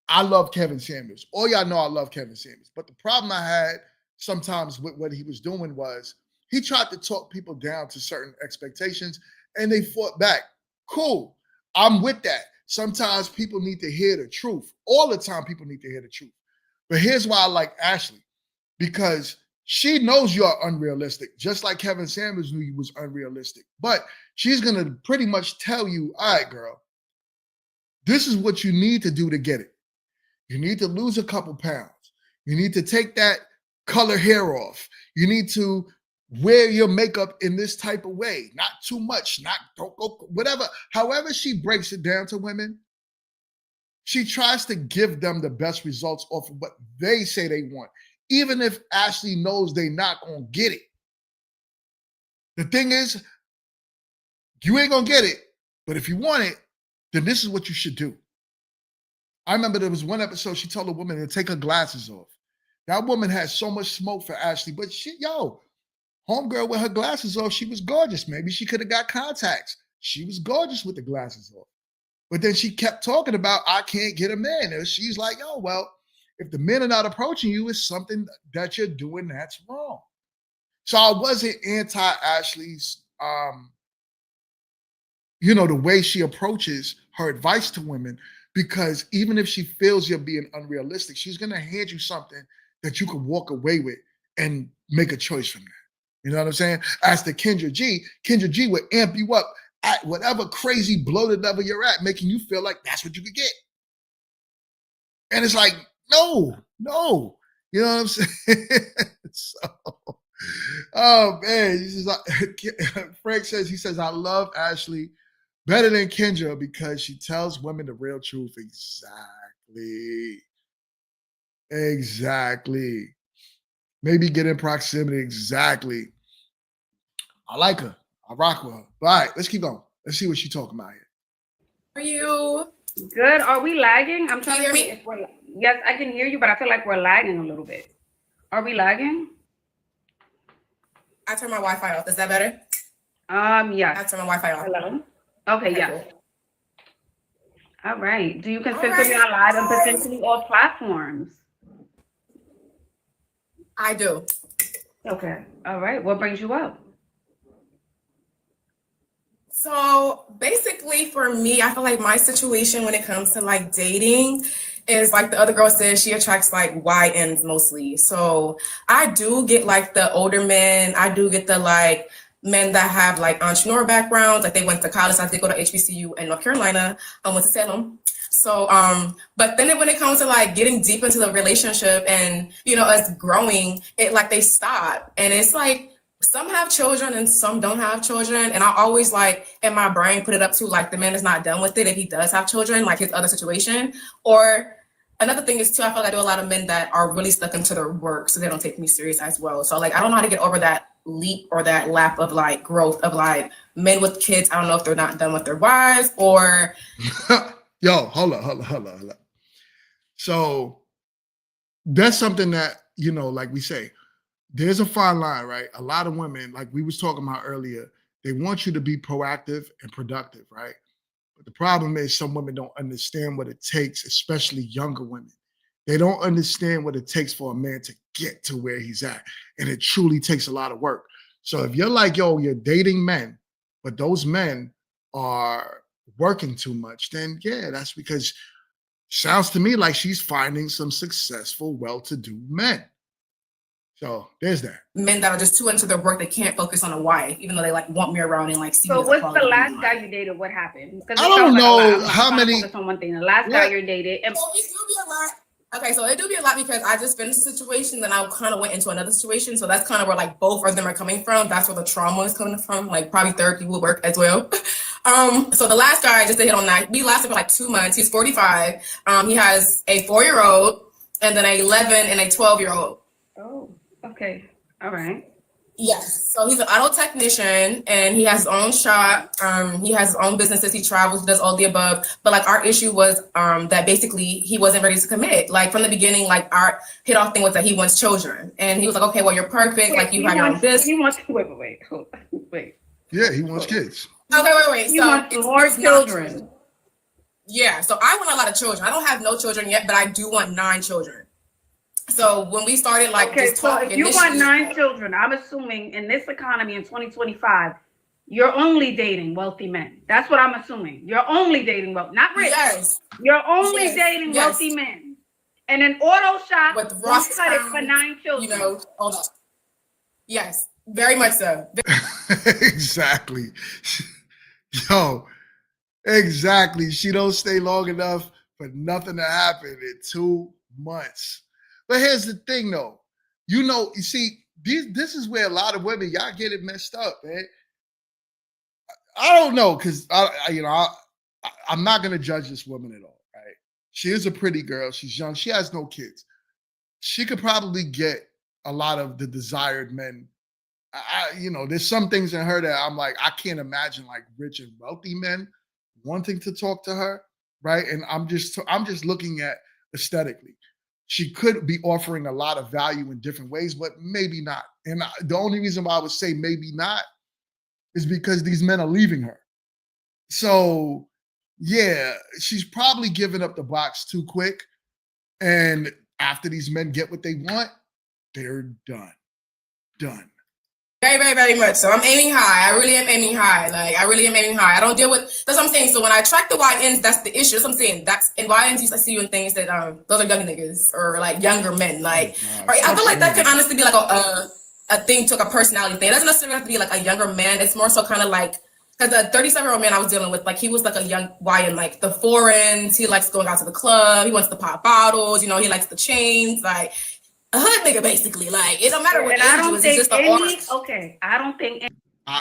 I love Kevin Samuels. All y'all know I love Kevin Samuels. But the problem I had sometimes with what he was doing was he tried to talk people down to certain expectations and they fought back. Cool. I'm with that. Sometimes people need to hear the truth. All the time people need to hear the truth. But here's why I like Ashley. Because she knows you're unrealistic, just like Kevin Samuels knew you was unrealistic. But she's going to pretty much tell you, all right, girl, this is what you need to do to get it. You need to lose a couple pounds. You need to take that color hair off. You need to wear your makeup in this type of way. Not too much, don't go, whatever. However she breaks it down to women, she tries to give them the best results off of what they say they want, even if Ashley knows they're not going to get it. The thing is, you ain't going to get it, but if you want it, then this is what you should do. I remember there was one episode she told a woman to take her glasses off. That woman had so much smoke for Ashley, but homegirl with her glasses off, she was gorgeous. Maybe she could have got contacts. She was gorgeous with the glasses off. But then she kept talking about, I can't get a man. And she's like, yo, well, if the men are not approaching you, it's something that you're doing that's wrong. So I wasn't anti-Ashley's, the way she approaches her advice to women, because even if she feels you're being unrealistic, she's going to hand you something that you can walk away with and make a choice from that. You know what I'm saying? As to Kendra G would amp you up at whatever crazy bloated level you're at, making you feel like that's what you could get. And it's like, no. You know what I'm saying? So, oh man, Frank says, I love Ashley better than Kendra because she tells women the real truth. Exactly. Maybe get in proximity. Exactly. I like her. I rock with her. All right, let's keep going. Let's see what she's talking about here. Are you good? Are we lagging? I'm trying to hear see if we're. Yes, I can hear you, but I feel like we're lagging a little bit. Are we lagging? I turned my Wi-Fi off. Is that better? Yes. I turned my Wi-Fi off. Hello? Okay, yeah. Cool. All right. Do you consistently on live and potentially all platforms? I do. Okay. All right. What brings you up? So basically for me, I feel like my situation when it comes to like dating is like the other girl said, she attracts like YNs mostly. So I do get like the older men. I do get the like men that have like entrepreneur backgrounds, like they went to college. I did go to HBCU in North Carolina. I went to Salem. So, but then when it comes to like getting deep into the relationship and, us growing, it like they stop. And it's like some have children and some don't have children. And I always like in my brain put it up to like the man is not done with it if he does have children, like his other situation. Or another thing is too, I feel like I do a lot of men that are really stuck into their work, so they don't take me serious as well. So like I don't know how to get over that leap or that lap of like growth of like men with kids. I don't know if they're not done with their wives or Yo, hold up. So that's something that, like we say, there's a fine line, right? A lot of women, like we was talking about earlier, they want you to be proactive and productive, right? But the problem is some women don't understand what it takes, especially younger women. They don't understand what it takes for a man to get to where he's at. And it truly takes a lot of work. So if you're like, yo, you're dating men, but those men are working too much, then yeah, that's because sounds to me like she's finding some successful, well-to-do men. So there's that. men that are just too into their work. They can't focus on a wife, even though they like want me around and like see. So me as a what's quality the last woman. guy you dated? What happened? Because I don't know how many. Focus on one thing. The last guy you dated. And So it do be a lot. Okay, so it do be a lot because I just finished a situation, then I kind of went into another situation. So that's kind of where like both of them are coming from. That's where the trauma is coming from. Like probably therapy will work as well. So the last guy, just to hit on that, we lasted for like 2 months. He's 45. He has a 4-year-old and then an 11 and a 12-year-old. oh, okay, all right. Yes. So he's an auto technician and he has his own shop. He has his own businesses. He travels, he does all the above. But like our issue was that basically he wasn't ready to commit. Like from the beginning, like our hit off thing was that he wants children. And he was like, okay, well, you're perfect. Like you have your own business. He wants wait. Yeah, he wants kids. Okay, wait. He So wants it's more not children. Yeah. So I want a lot of children. I don't have no children yet, but I do want 9 children. So when we started like Okay, just so talking if you want initially- 9 children, I'm assuming in this economy in 2025, you're only dating wealthy men. That's what I'm assuming. You're only dating wealthy, not rich. Yes. You're only Yes, dating yes. wealthy men. And an auto shop With won't Ross cut it for 9 children. hold on. Yes, very much so. Exactly. Yo, exactly. She don't stay long enough for nothing to happen in 2 months. But here's the thing, though. You see, this is where a lot of women, y'all get it messed up, man. I don't know, because I'm not gonna judge this woman at all, right? She is a pretty girl. She's young. She has no kids. She could probably get a lot of the desired men. There's some things in her that I'm like, I can't imagine like rich and wealthy men wanting to talk to her, right? And I'm just looking at aesthetically. She could be offering a lot of value in different ways, but maybe not. And the only reason why I would say maybe not is because these men are leaving her. So yeah, she's probably giving up the box too quick. And after these men get what they want, they're done. Done. Very, very, very much so. I'm aiming high. I really am aiming high. Like I really am aiming high. I don't deal with. That's what I'm saying. So when I attract the YNs, that's the issue. That's what I'm saying. That's in YNs. I see you in things that those are young niggas or like younger men. Like I feel like that can honestly be like a thing to like a personality thing. It doesn't necessarily have to be like a younger man. It's more so kind of like because the 37-year-old man I was dealing with, like he was like a young YN, like the foreigns. He likes going out to the club. He wants to pop bottles. He likes the chains. Like. A hood nigga, basically. Like it don't matter what age you is. It's just the aura. Okay, I don't think.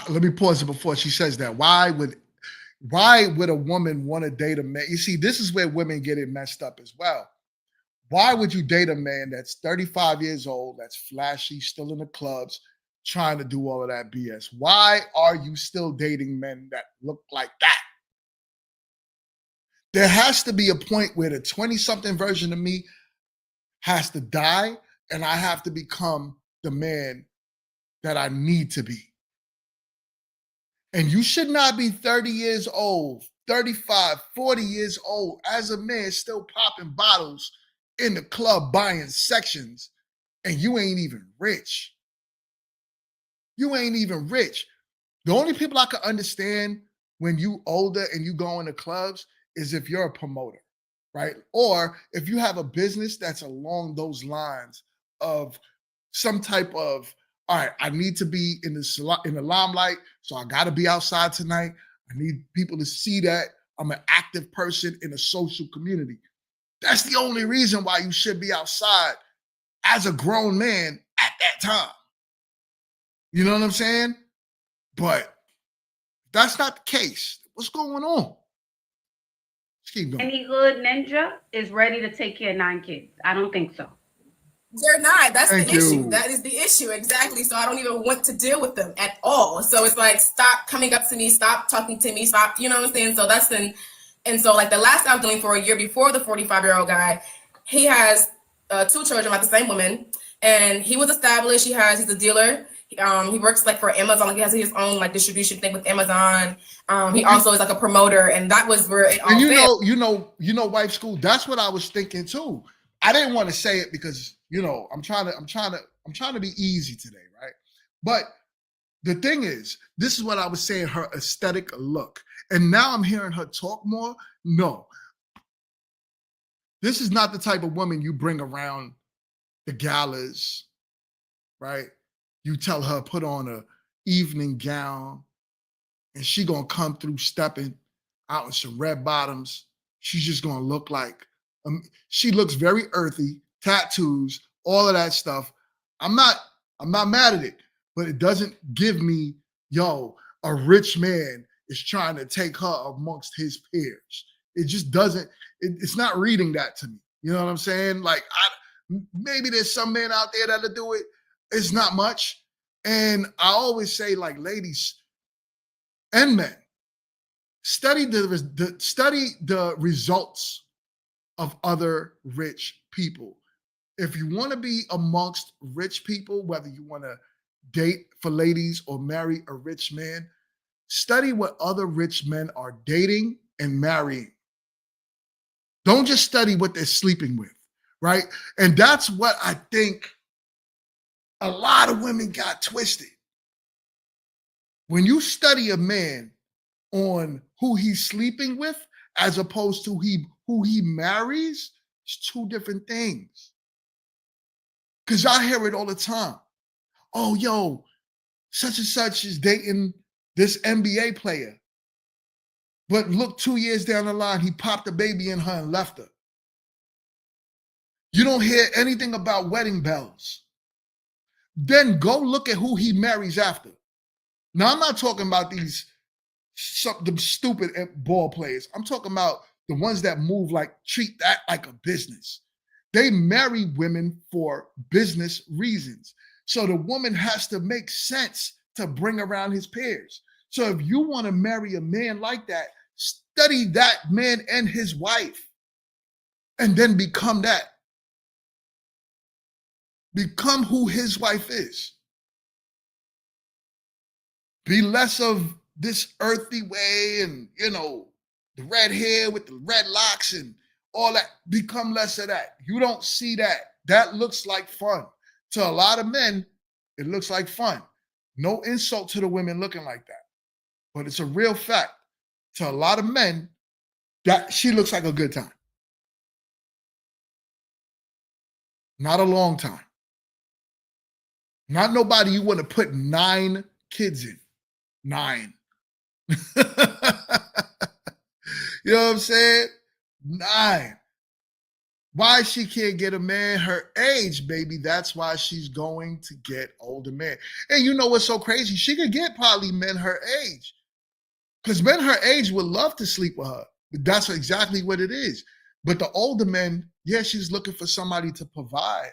Let me pause it before she says that. Why would a woman want to date a man? You see, this is where women get it messed up as well. Why would you date a man that's 35 years old, that's flashy, still in the clubs, trying to do all of that BS? Why are you still dating men that look like that? There has to be a point where the 20-something version of me has to die, and I have to become the man that I need to be. And you should not be 30 years old, 35, 40 years old as a man still popping bottles in the club buying sections, and you ain't even rich. You ain't even rich. The only people I can understand when you older and you go into clubs is if you're a promoter, right? Or if you have a business that's along those lines of some type of all right, I need to be in the limelight, so I got to be outside tonight. I need people to see that I'm an active person in a social community. That's the only reason why you should be outside as a grown man at that time. You know what I'm saying? But that's not the case. What's going on? Let's keep going. Any hood ninja is ready to take care of 9 kids. I don't think so. They're not. That's Thank the you. issue. That is the issue. Exactly. So I don't even want to deal with them at all. So it's like, stop coming up to me, stop talking to me, stop, you know what I'm saying? So that's then, and so like the last I was dealing for a year before the 45-year-old guy, he has 2 children by the same woman, and he was established. He's a dealer. He works like for Amazon. Like he has his own like distribution thing with Amazon. He also is like a promoter, and that was where it all failed. You know, wife school. That's what I was thinking too. I didn't want to say it because I'm trying to be easy today, right? But the thing is, this is what I was saying. Her aesthetic look, and now I'm hearing her talk more. No, this is not the type of woman you bring around the galas, right? You tell her put on a evening gown and she gonna come through stepping out in some red bottoms. She's just gonna look like, she looks very earthy, tattoos, all of that stuff. I'm not mad at it, but it doesn't give me, a rich man is trying to take her amongst his peers. It just doesn't, it's not reading that to me. You know what I'm saying? Like, maybe there's some men out there that'll do it. It's not much. And I always say, like, ladies and men, study the results of other rich people. If you want to be amongst rich people, whether you want to date for ladies or marry a rich man, study what other rich men are dating and marrying. Don't just study what they're sleeping with, right? And that's what I think a lot of women got twisted. When you study a man on who he's sleeping with as opposed to who he marries, it's 2 different things. Because I hear it all the time. Oh, such and such is dating this NBA player. But look, 2 years down the line, he popped a baby in her and left her. You don't hear anything about wedding bells. Then go look at who he marries after. Now, I'm not talking about the stupid ball players. I'm talking about the ones that treat that like a business. They marry women for business reasons. So the woman has to make sense to bring around his peers. So if you want to marry a man like that, study that man and his wife and then become that. Become who his wife is. Be less of this earthy way and, the red hair with the red locks and all that. Become less of that. You don't see that. That looks like fun. To a lot of men, it looks like fun. No insult to the women looking like that. But it's a real fact. To a lot of men, that she looks like a good time. Not a long time. Not nobody you want to put 9 kids in. 9. You know what I'm saying? 9. Why she can't get a man her age, baby? That's why she's going to get older men. And you know what's so crazy? She could get probably men her age. Because men her age would love to sleep with her. But that's exactly what it is. But the older men, she's looking for somebody to provide.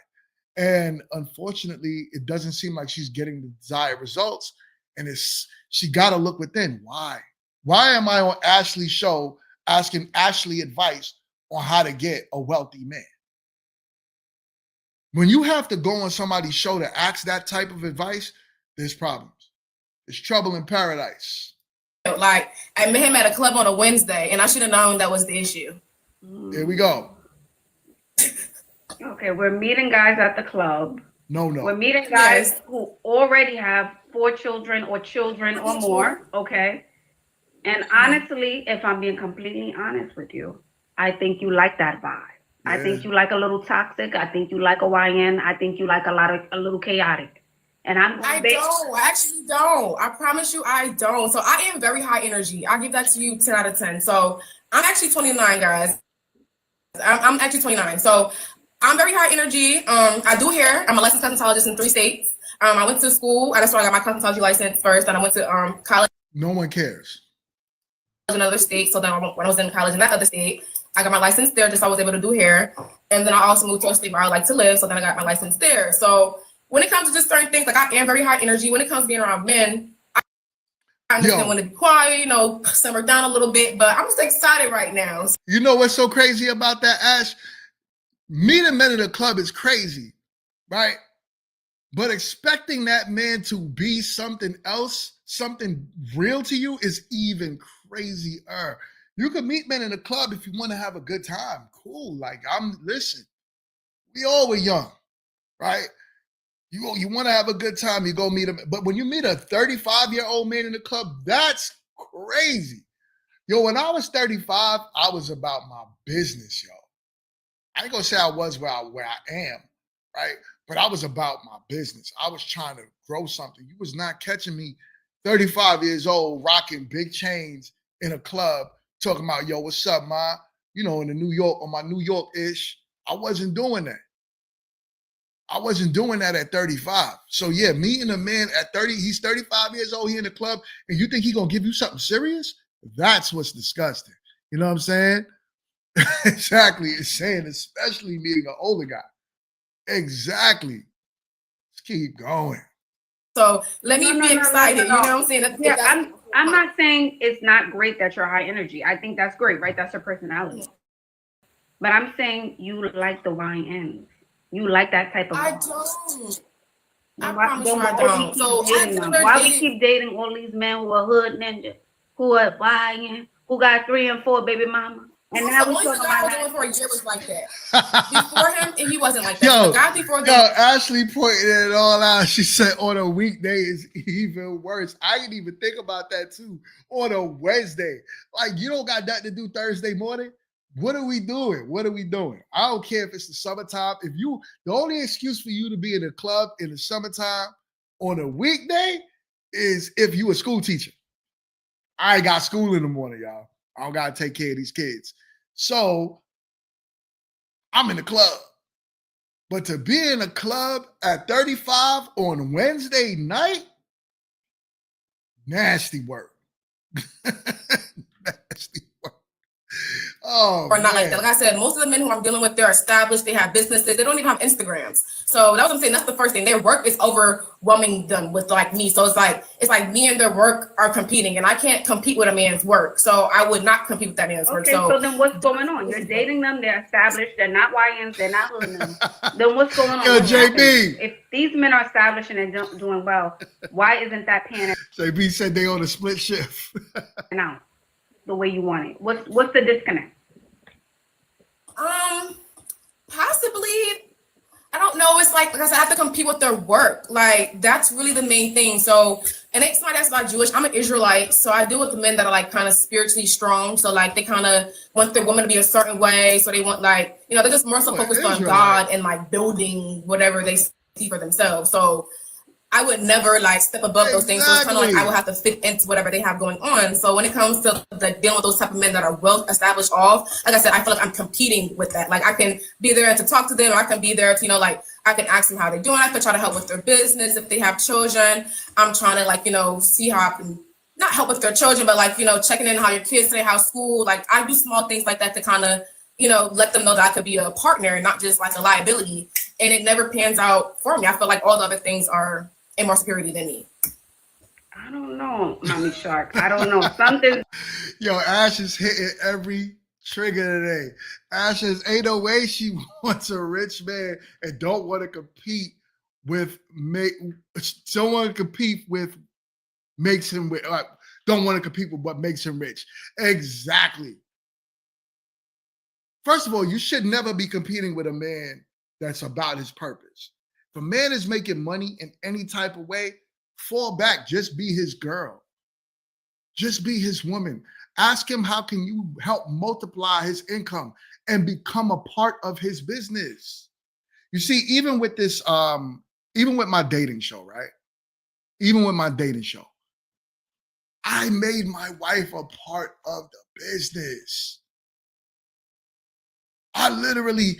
And unfortunately, it doesn't seem like she's getting the desired results. And she got to look within. Why? Why am I on Ashley's show asking Ashley advice on how to get a wealthy man? When you have to go on somebody's show to ask that type of advice, there's problems. There's trouble in paradise. Like, I met him at a club on a Wednesday, and I should have known that was the issue. Here we go. Okay, we're meeting guys at the club. No. We're meeting guys who already have 4 children or children or more, okay? And honestly, if I'm being completely honest with you, I think you like that vibe. I think you like a little toxic. I think you like a YN. I think you like a little chaotic. And I'm I going don't. I actually don't. I promise you, I don't. So I am very high energy. I'll give that to you 10 out of 10. So I'm actually 29, guys. I'm actually 29. So I'm very high energy. I do hair. I'm a licensed cosmetologist in 3 states. I went to school. That's why I got my cosmetology license first. Then I went to college No one cares. in another state. So then when I was in college in that other state, I got my license there just so I was able to do hair. And then I also moved to a state where I like to live. So then I got my license there. So when it comes to just certain things, like I am very high energy. When it comes to being around men, I just don't want to be quiet, you know, simmer down a little bit. But I'm just excited right now. You know what's so crazy about that, Ash? Meeting men in the club is crazy, right? But expecting that man to be something else, something real to you, is even crazier. You can meet men in the club if you want to have a good time. Cool. Like, listen, we all were young, right? You want to have a good time, you go meet him. But when you meet a 35-year-old man in the club, that's crazy. Yo, when I was 35, I was about my business, yo. I ain't gonna say I was where I am, right? But I was about my business. I was trying to grow something. You was not catching me 35 years old, rocking big chains in a club, talking about, yo, what's up, ma? You know, in the New York, on my New York-ish. I wasn't doing that. I wasn't doing that at 35. So yeah, meeting a man at 30, he's 35 years old, he in the club, and you think he gonna give you something serious? That's what's disgusting. You know what I'm saying? Exactly. It's saying, especially meeting an older guy. Exactly. Let's keep going. So let me be excited. You know what I'm saying? Yeah, I'm not saying it's not great that you're high energy. I think that's great, right? That's your personality. But I'm saying you like the YNs. You like that type of. I don't. Then I promise you I don't. So why we keep dating all these men who are hood ninjas, who are YN, who got 3 and 4 baby mama? And now we talking about that. For a year was like that. Before him, and he wasn't like that. Yo, the guy before that. Ashley pointed it all out. She said on a weekday is even worse. I didn't even think about that too. On a Wednesday, like you don't got nothing to do Thursday morning. What are we doing? What are we doing? I don't care if it's the summertime. The only excuse for you to be in a club in the summertime on a weekday is if you a school teacher. I ain't got school in the morning, y'all. I don't gotta take care of these kids. So I'm in the club. But to be in a club at 35 on Wednesday night, nasty work. Nasty work. Oh, or not like that. Like I said, most of the men who I'm dealing with, they're established, they have businesses, they don't even have Instagrams. So that's what I'm saying. That's the first thing. Their work is overwhelming them with like me. So it's like me and their work are competing, and I can't compete with a man's work. So I would not compete with that man's work. So then what's going on? You're dating them, they're established, they're not YNs, they're not hoodlums. Then what's going on? Yo, JB. If these men are established and they're doing well, why isn't that panning JB said they on a split shift. out the way you want it? What's the disconnect? Possibly, I don't know. It's like, because I have to compete with their work. Like, that's really the main thing. So, and it's somebody that's not Jewish. I'm an Israelite. So I deal with the men that are like kind of spiritually strong. So like they kind of want their woman to be a certain way. So they want like, you know, they're just more so focused on God and like building whatever they see for themselves. So I would never like step above those things. So it's kind of like I would have to fit into whatever they have going on. So when it comes to the dealing with those type of men that are well established off, like I said, I feel like I'm competing with that. Like I can be there to talk to them, or I can be there to, you know, like I can ask them how they're doing. I can try to help with their business. If they have children, I'm trying to like, you know, see how I can not help with their children, but like, you know, checking in how your kids today, how school, like I do small things like that to kind of, you know, let them know that I could be a partner and not just like a liability. And it never pans out for me. I feel like all the other things are in more superiority than me. I don't know, Mommy Shark. I don't know. Something. Yo, Ash is hitting every trigger today. Ash says, ain't no way she wants a rich man and don't want to compete with makes him don't want to compete with what makes him rich. Exactly. First of all, you should never be competing with a man that's about his purpose. If a man is making money in any type of way, fall back. Just be his girl. Just be his woman. Ask him how can you help multiply his income and become a part of his business. You see, even with this even with my dating show, right? Even with my dating show, I made my wife a part of the business. I literally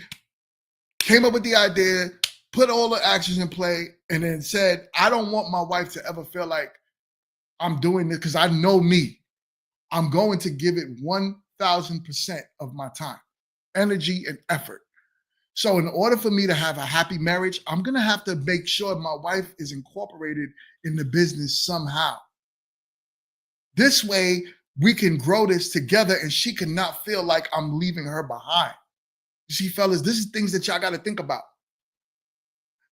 came up with the idea, put all the actions in play, and then said, I don't want my wife to ever feel like I'm doing this because I know me. I'm going to give it 1,000% of my time, energy, and effort. So in order for me to have a happy marriage, I'm going to have to make sure my wife is incorporated in the business somehow. This way, we can grow this together and she cannot feel like I'm leaving her behind. You see, fellas, this is things that y'all got to think about.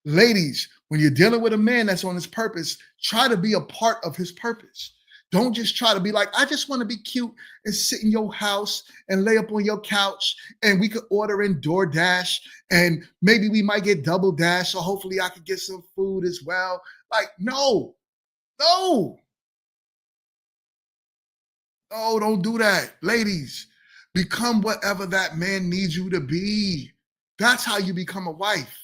Ladies, when you're dealing with a man that's on his purpose, try to be a part of his purpose. Don't just try to be like, I just want to be cute and sit in your house and lay up on your couch and we could order in DoorDash and maybe we might get Double Dash, so hopefully I could get some food as well. Like, no, don't do that. Ladies, become whatever that man needs you to be. That's how you become a wife.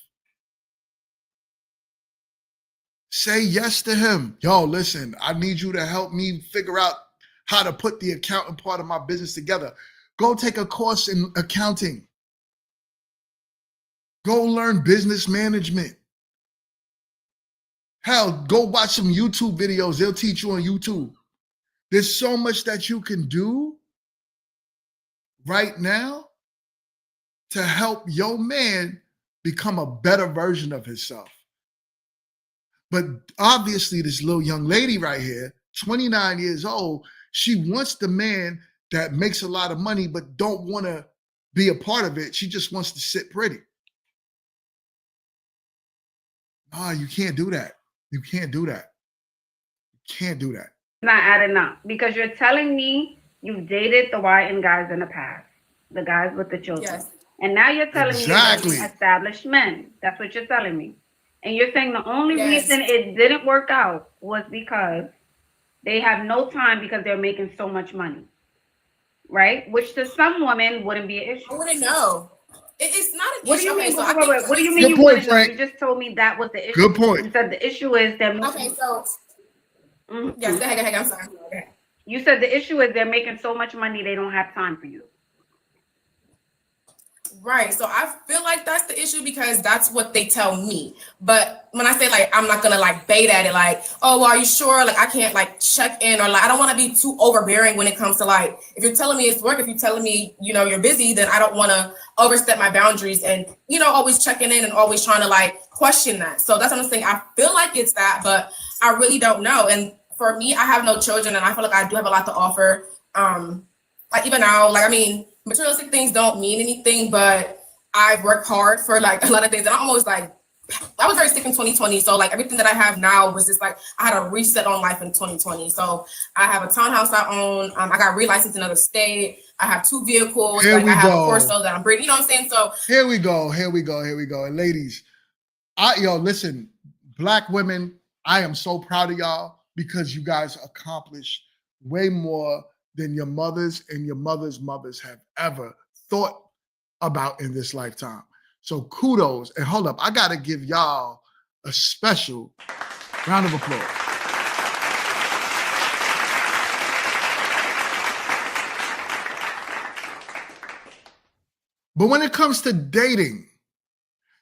Say yes to him. Yo, listen, I need you to help me figure out how to put the accounting part of my business together. Go take a course in accounting. Go learn business management. Hell, go watch some YouTube videos. They'll teach you on YouTube. There's so much that you can do right now to help your man become a better version of himself. But obviously, this little young lady right here, 29 years old, she wants the man that makes a lot of money but don't want to be a part of it. She just wants to sit pretty. No, you can't do that. You can't do that. You can't do that. Not adding up because you're telling me you've dated the YN guys in the past, the guys with the children. Yes. And now you're telling me you're established men. That's what you're telling me. And you're saying the only reason it didn't work out was because they have no time because they're making so much money, right? Which to some women wouldn't be an issue. I wouldn't know. It's not an issue. What do you mean? What do you mean? You wouldn't know? You just told me that was the issue. Good point. You said the issue is they're making. Okay, so yes, go ahead. I'm sorry. Okay. You said the issue is they're making so much money they don't have time for you. Right. So I feel like that's the issue because that's what they tell me. But when I say like I'm not gonna like bait at it, like, oh, well, are you sure? Like I can't like check in or like I don't want to be too overbearing when it comes to like if you're telling me it's work, if you're telling me, you know, you're busy, then I don't want to overstep my boundaries and, you know, always checking in and always trying to like question that. So that's what I'm saying. I feel like it's that, but I really don't know. And for me, I have no children and I feel like I do have a lot to offer. Like even now, like I mean, materialistic things don't mean anything, but I've worked hard for like a lot of things. And I'm almost like, I was very sick in 2020. So like everything that I have now was just like, I had a reset on life in 2020. So I have a townhouse I own. I got relicensed in another state. I have 2 vehicles. I have a Corso that I'm bringing, you know what I'm saying? So here we go. And ladies, listen, Black women, I am so proud of y'all because you guys accomplished way more than your mothers and your mothers' mothers have ever thought about in this lifetime. So kudos. And hold up, I got to give y'all a special round of applause. But when it comes to dating,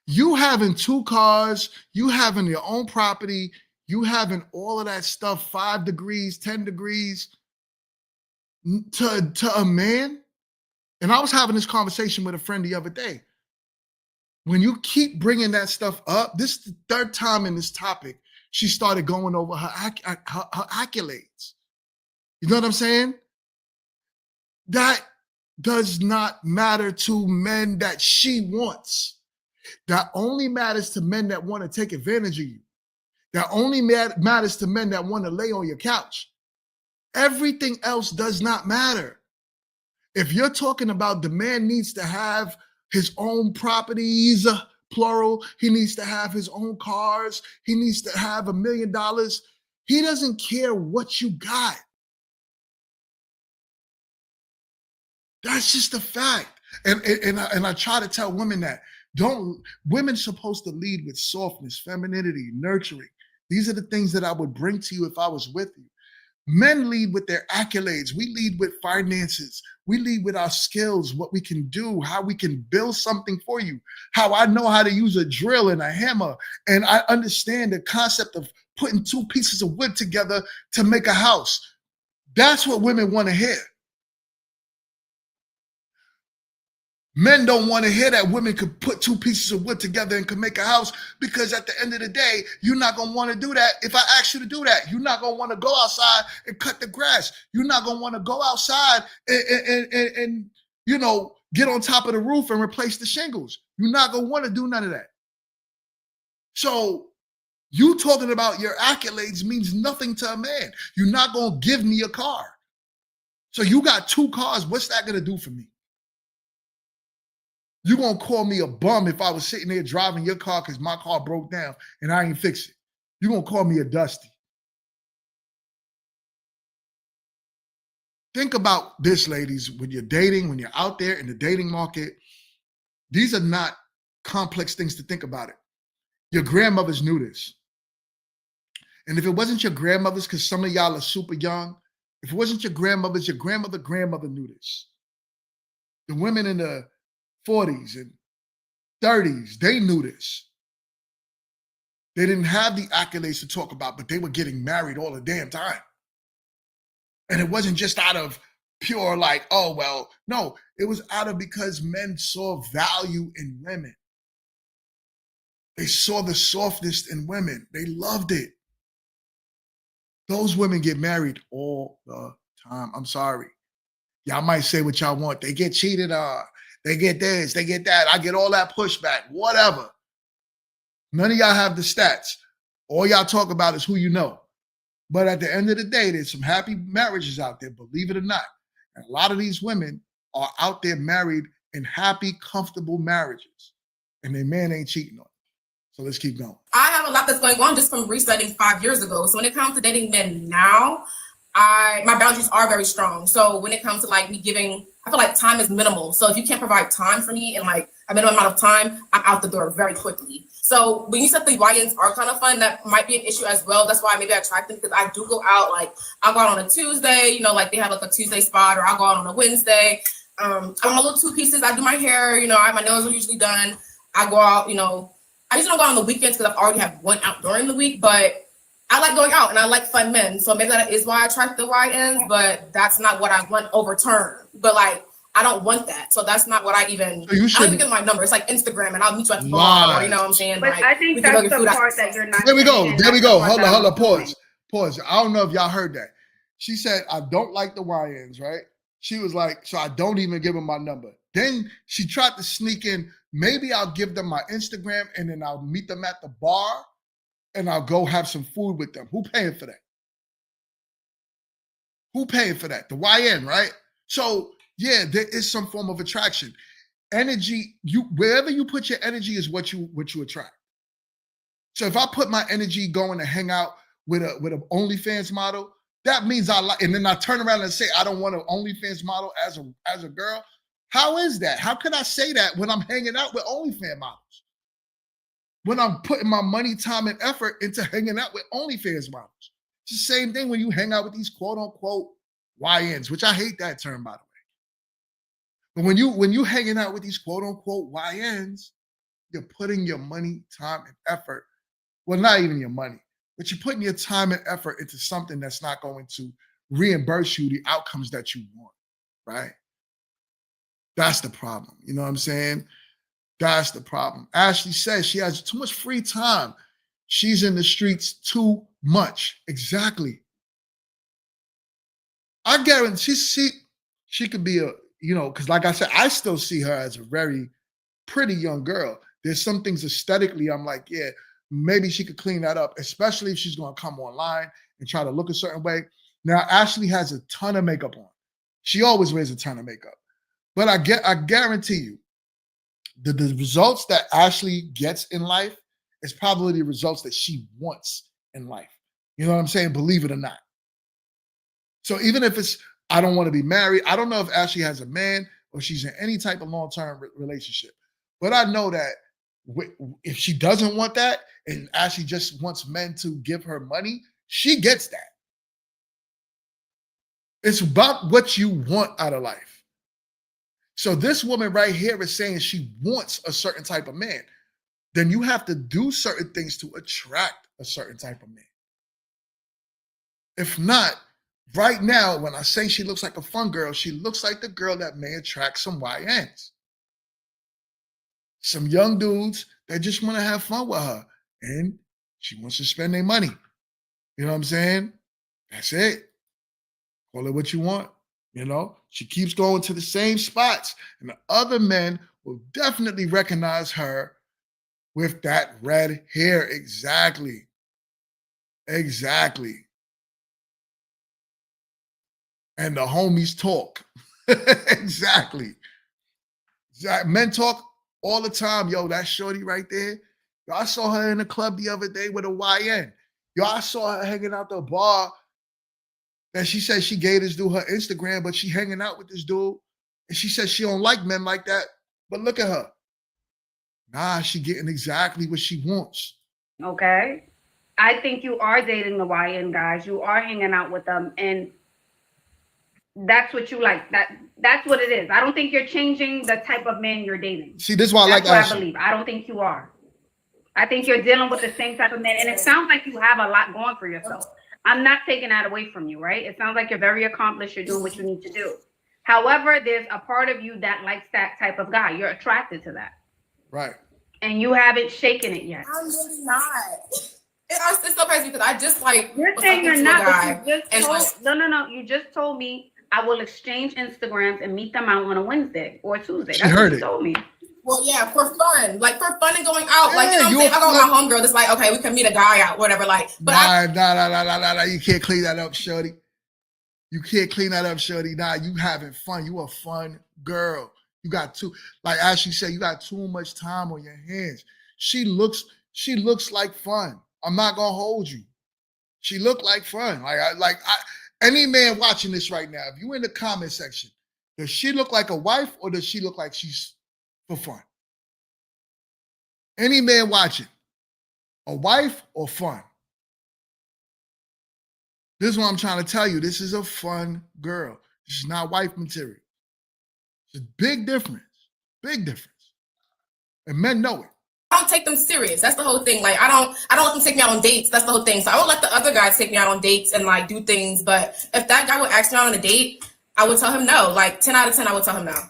you having 2 cars, you having your own property, you having all of that stuff, 5 degrees, 10 degrees, to a man, and I was having this conversation with a friend the other day. When you keep bringing that stuff up, this is the 3rd time in this topic, she started going over her accolades. You know what I'm saying? That does not matter to men that she wants. That only matters to men that want to take advantage of you. That only matters to men that want to lay on your couch. Everything else does not matter. If you're talking about the man needs to have his own properties, plural, he needs to have his own cars, he needs to have $1 million, he doesn't care what you got. That's just a fact. And I try to tell women that Women supposed to lead with softness, femininity, nurturing. These are the things that I would bring to you if I was with you. Men lead with their accolades. We lead with finances. We lead with our skills, what we can do, how we can build something for you, how I know how to use a drill and a hammer. And I understand the concept of putting two pieces of wood together to make a house. That's what women want to hear. Men don't want to hear that women could put two pieces of wood together and could make a house, because at the end of the day, you're not going to want to do that. If I ask you to do that, you're not going to want to go outside and cut the grass. You're not going to want to go outside and get on top of the roof and replace the shingles. You're not going to want to do none of that. So you talking about your accolades means nothing to a man. You're not going to give me a car. So you got two cars. What's that going to do for me? You're going to call me a bum if I was sitting there driving your car because my car broke down and I ain't fix it. You're going to call me a dusty. Think about this, ladies, when you're dating, when you're out there in the dating market. These are not complex things to think about it. Your grandmothers knew this. And if it wasn't your grandmothers, because some of y'all are super young, if it wasn't your grandmothers, your grandmother knew this. The women in the 40s and 30s, they knew this. They didn't have the accolades to talk about, but they were getting married all the damn time. And it wasn't just out of pure like, oh, well, no, it was out of because men saw value in women. They saw the softness in women. They loved it. Those women get married all the time. I'm sorry. Y'all might say what y'all want. They get cheated on. They get this, they get that. I get all that pushback, whatever. None of y'all have the stats. All y'all talk about is who you know. But at the end of the day, there's some happy marriages out there, believe it or not. And a lot of these women are out there married in happy, comfortable marriages. And their man ain't cheating on them. So let's keep going. I have a lot that's going on just from resetting 5 years ago. So when it comes to dating men now, my boundaries are very strong. So when it comes to like me giving, I feel like time is minimal. So if you can't provide time for me in like a minimum amount of time, I'm out the door very quickly. So when you said the YNs are kind of fun, that might be an issue as well. That's why maybe I attract them, because I do go out, like I'll go out on a Tuesday, like they have like a Tuesday spot, or I'll go out on a Wednesday. I'm a little two pieces. I do my hair, my nails are usually done. I go out, I usually don't go out on the weekends because I already have one out during the week, but I like going out and I like fun men. So maybe that is why I attract the YNs, but that's not what I want overturned. But like, I don't want that. So that's not what I even, I don't even give my number. It's like Instagram and I'll meet you at the bar, or, you know what I'm saying? But like, I think that's the part that you're not. There we go. Hold on. Pause. I don't know if y'all heard that. She said, I don't like the YNs, right? She was like, so I don't even give them my number. Then she tried to sneak in, maybe I'll give them my Instagram and then I'll meet them at the bar and I'll go have some food with them. Who paying for that? Who paying for that? The YN, right? So yeah, there is some form of attraction. Energy, wherever you put your energy is what you attract. So if I put my energy going to hang out with an OnlyFans model, that means I like, and then I turn around and say I don't want an OnlyFans model as a girl. How is that? How can I say that when I'm hanging out with OnlyFans models? When I'm putting my money, time, and effort into hanging out with OnlyFans models. It's the same thing when you hang out with these quote unquote YNs, which I hate that term, by the way. But when you hanging out with these quote unquote YNs, you're putting your money, time, and effort. Well, not even your money, but you're putting your time and effort into something that's not going to reimburse you the outcomes that you want, right? That's the problem. You know what I'm saying? That's the problem. Ashley says she has too much free time. She's in the streets too much. Exactly. I guarantee she could be because like I said, I still see her as a very pretty young girl. There's some things aesthetically, I'm like, yeah, maybe she could clean that up, especially if she's going to come online and try to look a certain way. Now, Ashley has a ton of makeup on. She always wears a ton of makeup. But I guarantee you, the results that Ashley gets in life is probably the results that she wants in life. You know what I'm saying? Believe it or not. So even if it's, I don't want to be married, I don't know if Ashley has a man or she's in any type of long-term relationship. But I know that if she doesn't want that and Ashley just wants men to give her money, she gets that. It's about what you want out of life. So this woman right here is saying she wants a certain type of man. Then you have to do certain things to attract a certain type of man. If not, right now, when I say she looks like a fun girl, she looks like the girl that may attract some YNs. Some young dudes that just want to have fun with her. And she wants to spend their money. You know what I'm saying? That's it. Call it what you want. You know, she keeps going to the same spots. And the other men will definitely recognize her with that red hair. Exactly. Exactly. And the homies talk. Exactly. Men talk all the time. Yo, that shorty right there. Yo, I saw her in the club the other day with a YN. Yo, I saw her hanging out the bar that she said she gave this dude her Instagram, but she hanging out with this dude. And she said she don't like men like that. But look at her. Nah, she getting exactly what she wants. Okay. I think you are dating the YN guys. You are hanging out with them. And that's what you like. That's what it is. I don't think you're changing the type of man you're dating. See, this is why that's I like Ashley. I believe. I don't think you are. I think you're dealing with the same type of man. And it sounds like you have a lot going for yourself. I'm not taking that away from you, right? It sounds like you're very accomplished. You're doing what you need to do. However, there's a part of you that likes that type of guy. You're attracted to that. Right. And you haven't shaken it yet. I'm really not. It's so crazy because I just like you're saying you're not, but you just told, no. You just told me I will exchange Instagrams and meet them out on a Wednesday or a Tuesday. That's what you told me. Well, yeah, for fun, like for fun and going out, like you know what I'm saying. I go with my homegirl. It's like okay, we can meet a guy out, whatever. Like, but nah. You can't clean that up, shorty. You can't clean that up, shorty. Nah, you having fun. You a fun girl. You got too, like Ashley said, you got too much time on your hands. She looks like fun. I'm not gonna hold you. She looked like fun. Any man watching this right now, if you in the comment section, does she look like a wife or does she look like she's for fun? Any man watching, a wife or fun? This is what I'm trying to tell you. This is a fun girl. This is not wife material. It's a big difference. Big difference. And men know it. I don't take them serious. That's the whole thing. Like I don't let them take me out on dates. That's the whole thing. So I would let the other guys take me out on dates and like do things. But if that guy would ask me out on a date, I would tell him no. Like 10 out of 10, I would tell him no.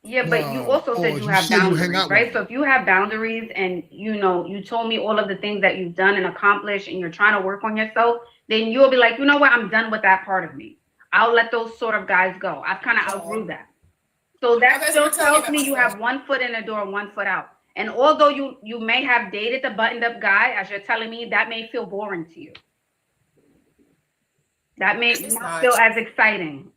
Yeah, but you also said you have boundaries, right? So if you have boundaries and you told me all of the things that you've done and accomplished and you're trying to work on yourself, then you'll be like, you know what? I'm done with that part of me. I'll let those sort of guys go. I've kind of outgrew that. So that still tells me you have one foot in the door, one foot out. And although you may have dated the buttoned up guy, as you're telling me, that may feel boring to you. That may not feel as exciting.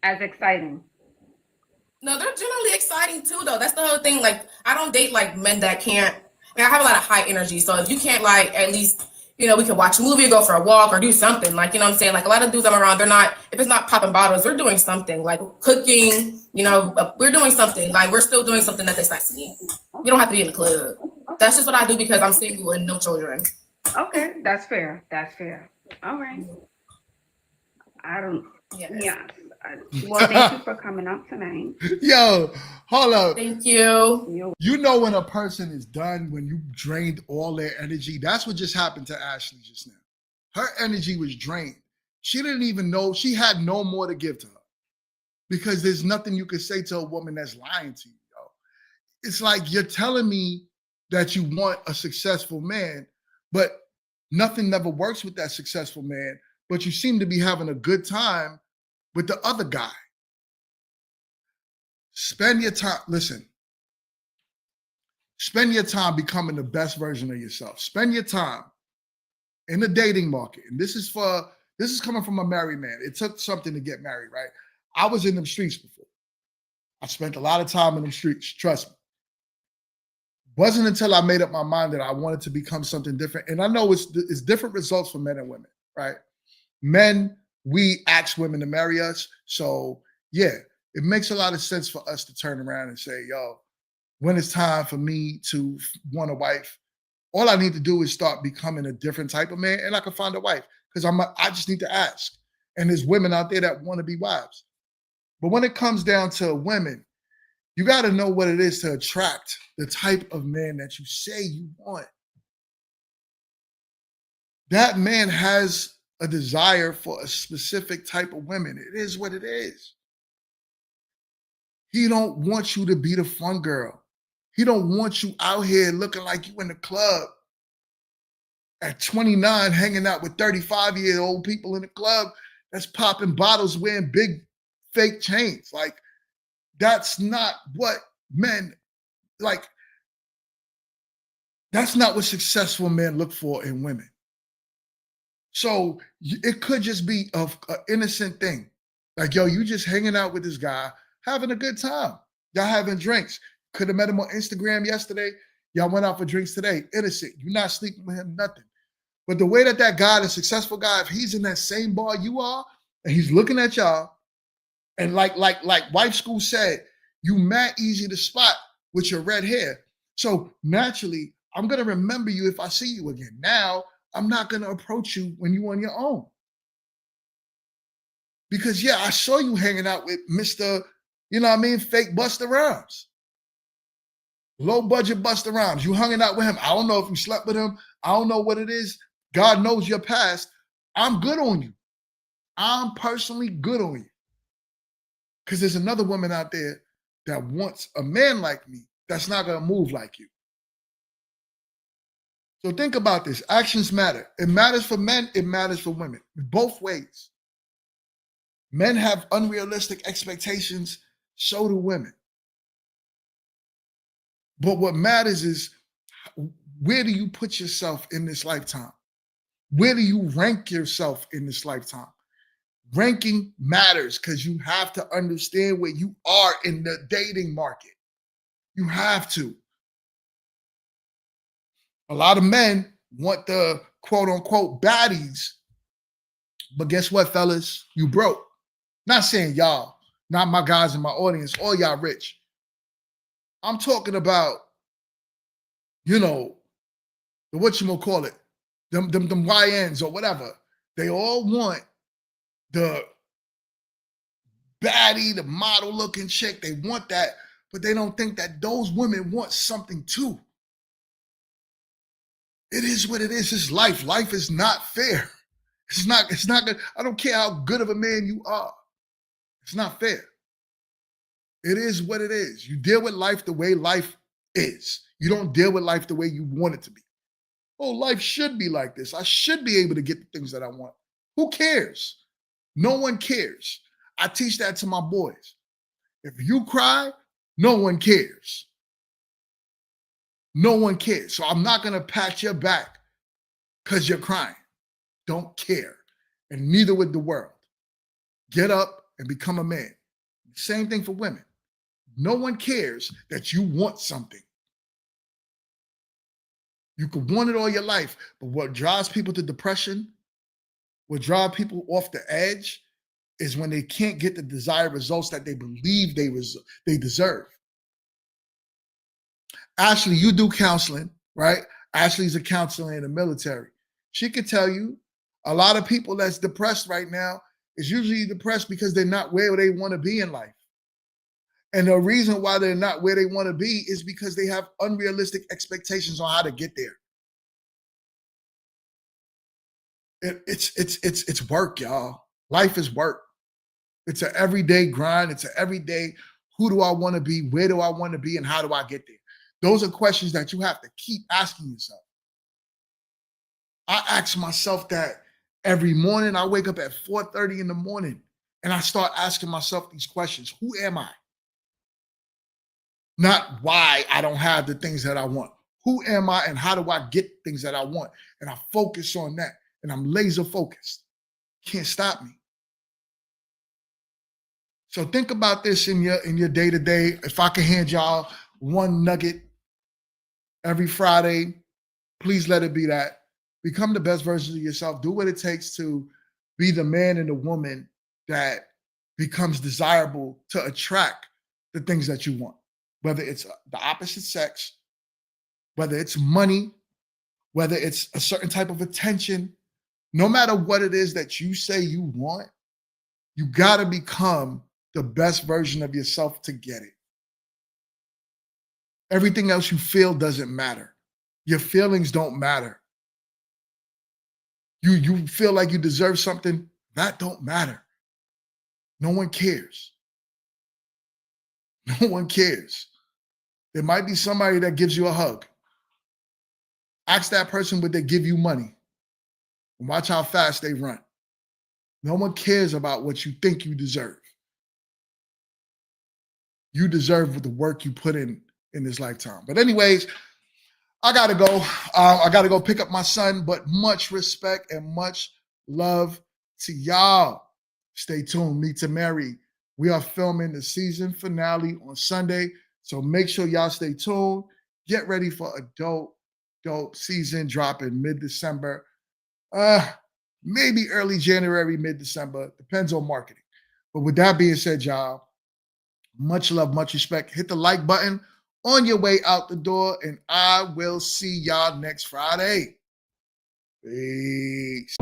No, they're generally exciting too, though. That's the whole thing. Like, I don't date like men that can't. I have a lot of high energy, so if you can't like at least we can watch a movie, go for a walk, or do something. Like, you know what I'm saying? Like a lot of dudes I'm around, they're not. If it's not popping bottles, we're doing something like cooking. We're doing something. Like we're still doing something that they start seeing. You don't have to be in the club. That's just what I do because I'm single and no children. Okay, that's fair. All right. Yes. Yeah. Well, thank you for coming up tonight. Yo, hold up. Thank you. You know when a person is done, when you drained all their energy, that's what just happened to Ashley just now. Her energy was drained. She didn't even know, she had no more to give to her because there's nothing you could say to a woman that's lying to you. Yo. It's like you're telling me that you want a successful man, but nothing never works with that successful man, but you seem to be having a good time with the other guy. Spend your time becoming the best version of yourself. Spend your time in the dating market. And this is coming from a married man. It took something to get married, right? I was in them streets before. I spent a lot of time in them streets, trust me. Wasn't until I made up my mind that I wanted to become something different. And I know it's different results for men and women, right? Men, we ask women to marry us. So yeah, it makes a lot of sense for us to turn around and say, yo, when it's time for me to want a wife, All I need to do is start becoming a different type of man, and I can find a wife because I just need to ask. And there's women out there that want to be wives. But when it comes down to women, you got to know what it is to attract the type of man that you say you want. That man has a desire for a specific type of women. It is what it is. He don't want you to be the fun girl. He don't want you out here looking like you in the club at 29, hanging out with 35-year-old people in the club that's popping bottles, wearing big fake chains. Like, that's not what men, like, that's not what successful men look for in women. So it could just be an innocent thing. Like, yo, you just hanging out with this guy, having a good time. Y'all having drinks. Could have met him on Instagram yesterday. Y'all went out for drinks today. Innocent. You're not sleeping with him, nothing. But the way that guy, the successful guy, if he's in that same bar you are, and he's looking at y'all, and like Wife School said, you mad easy to spot with your red hair. So naturally, I'm going to remember you if I see you again. Now, I'm not going to approach you when you're on your own. Because, yeah, I saw you hanging out with Mr., you know what I mean, fake Busta Rhymes. Low budget Busta Rhymes. You hanging out with him. I don't know if you slept with him. I don't know what it is. God knows your past. I'm good on you. I'm personally good on you. Because there's another woman out there that wants a man like me that's not going to move like you. So think about this. Actions matter. It matters for men. It matters for women. Both ways. Men have unrealistic expectations. So do women. But what matters is, where do you put yourself in this lifetime? Where do you rank yourself in this lifetime? Ranking matters because you have to understand where you are in the dating market. You have to. A lot of men want the quote unquote baddies. But guess what, fellas? You broke. Not saying y'all, not my guys in my audience, all y'all rich. I'm talking about, you know, the whatchamacallit, them YNs or whatever. They all want the baddie, the model looking chick. They want that, but they don't think that those women want something too. It is what it is. It's life. Life is not fair. It's not good. I don't care how good of a man you are. It's not fair. It is what it is. You deal with life the way life is. You don't deal with life the way you want it to be. Oh, life should be like this. I should be able to get the things that I want. Who cares? No one cares. I teach that to my boys. If you cry, no one cares. No one cares. So I'm not going to pat your back because you're crying. Don't care. And neither would the world. Get up and become a man. Same thing for women. No one cares that you want something. You could want it all your life, but what drives people to depression, what drives people off the edge, is when they can't get the desired results that they believe they deserve. Ashley, you do counseling, right? Ashley's a counselor in the military. She could tell you a lot of people that's depressed right now is usually depressed because they're not where they want to be in life. And the reason why they're not where they want to be is because they have unrealistic expectations on how to get there. It's work, y'all. Life is work. It's an everyday grind. It's an everyday, who do I want to be? Where do I want to be? And how do I get there? Those are questions that you have to keep asking yourself. I ask myself that every morning. I wake up at 4:30 in the morning and I start asking myself these questions. Who am I? Not why I don't have the things that I want. Who am I and how do I get things that I want? And I focus on that. And I'm laser focused. Can't stop me. So think about this in your day-to-day. If I can hand y'all one nugget every Friday, please let it be that. Become the best version of yourself. Do what it takes to be the man and the woman that becomes desirable to attract the things that you want. Whether it's the opposite sex, whether it's money, whether it's a certain type of attention, no matter what it is that you say you want, you got to become the best version of yourself to get it. Everything else you feel doesn't matter. Your feelings don't matter. You feel like you deserve something, that don't matter. No one cares. No one cares. There might be somebody that gives you a hug. Ask that person would they give you money. And watch how fast they run. No one cares about what you think you deserve. You deserve the work you put in this lifetime. But anyways, I gotta go. I gotta go pick up my son, but much respect and much love to y'all. Stay tuned. Meet to Marry. We are filming the season finale on Sunday, so make sure y'all stay tuned. Get ready for a dope season dropping mid-December. Maybe early January, mid-December. Depends on marketing. But with that being said, y'all, much love, much respect. Hit the like button on your way out the door, and I will see y'all next Friday. Peace.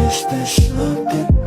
Is there something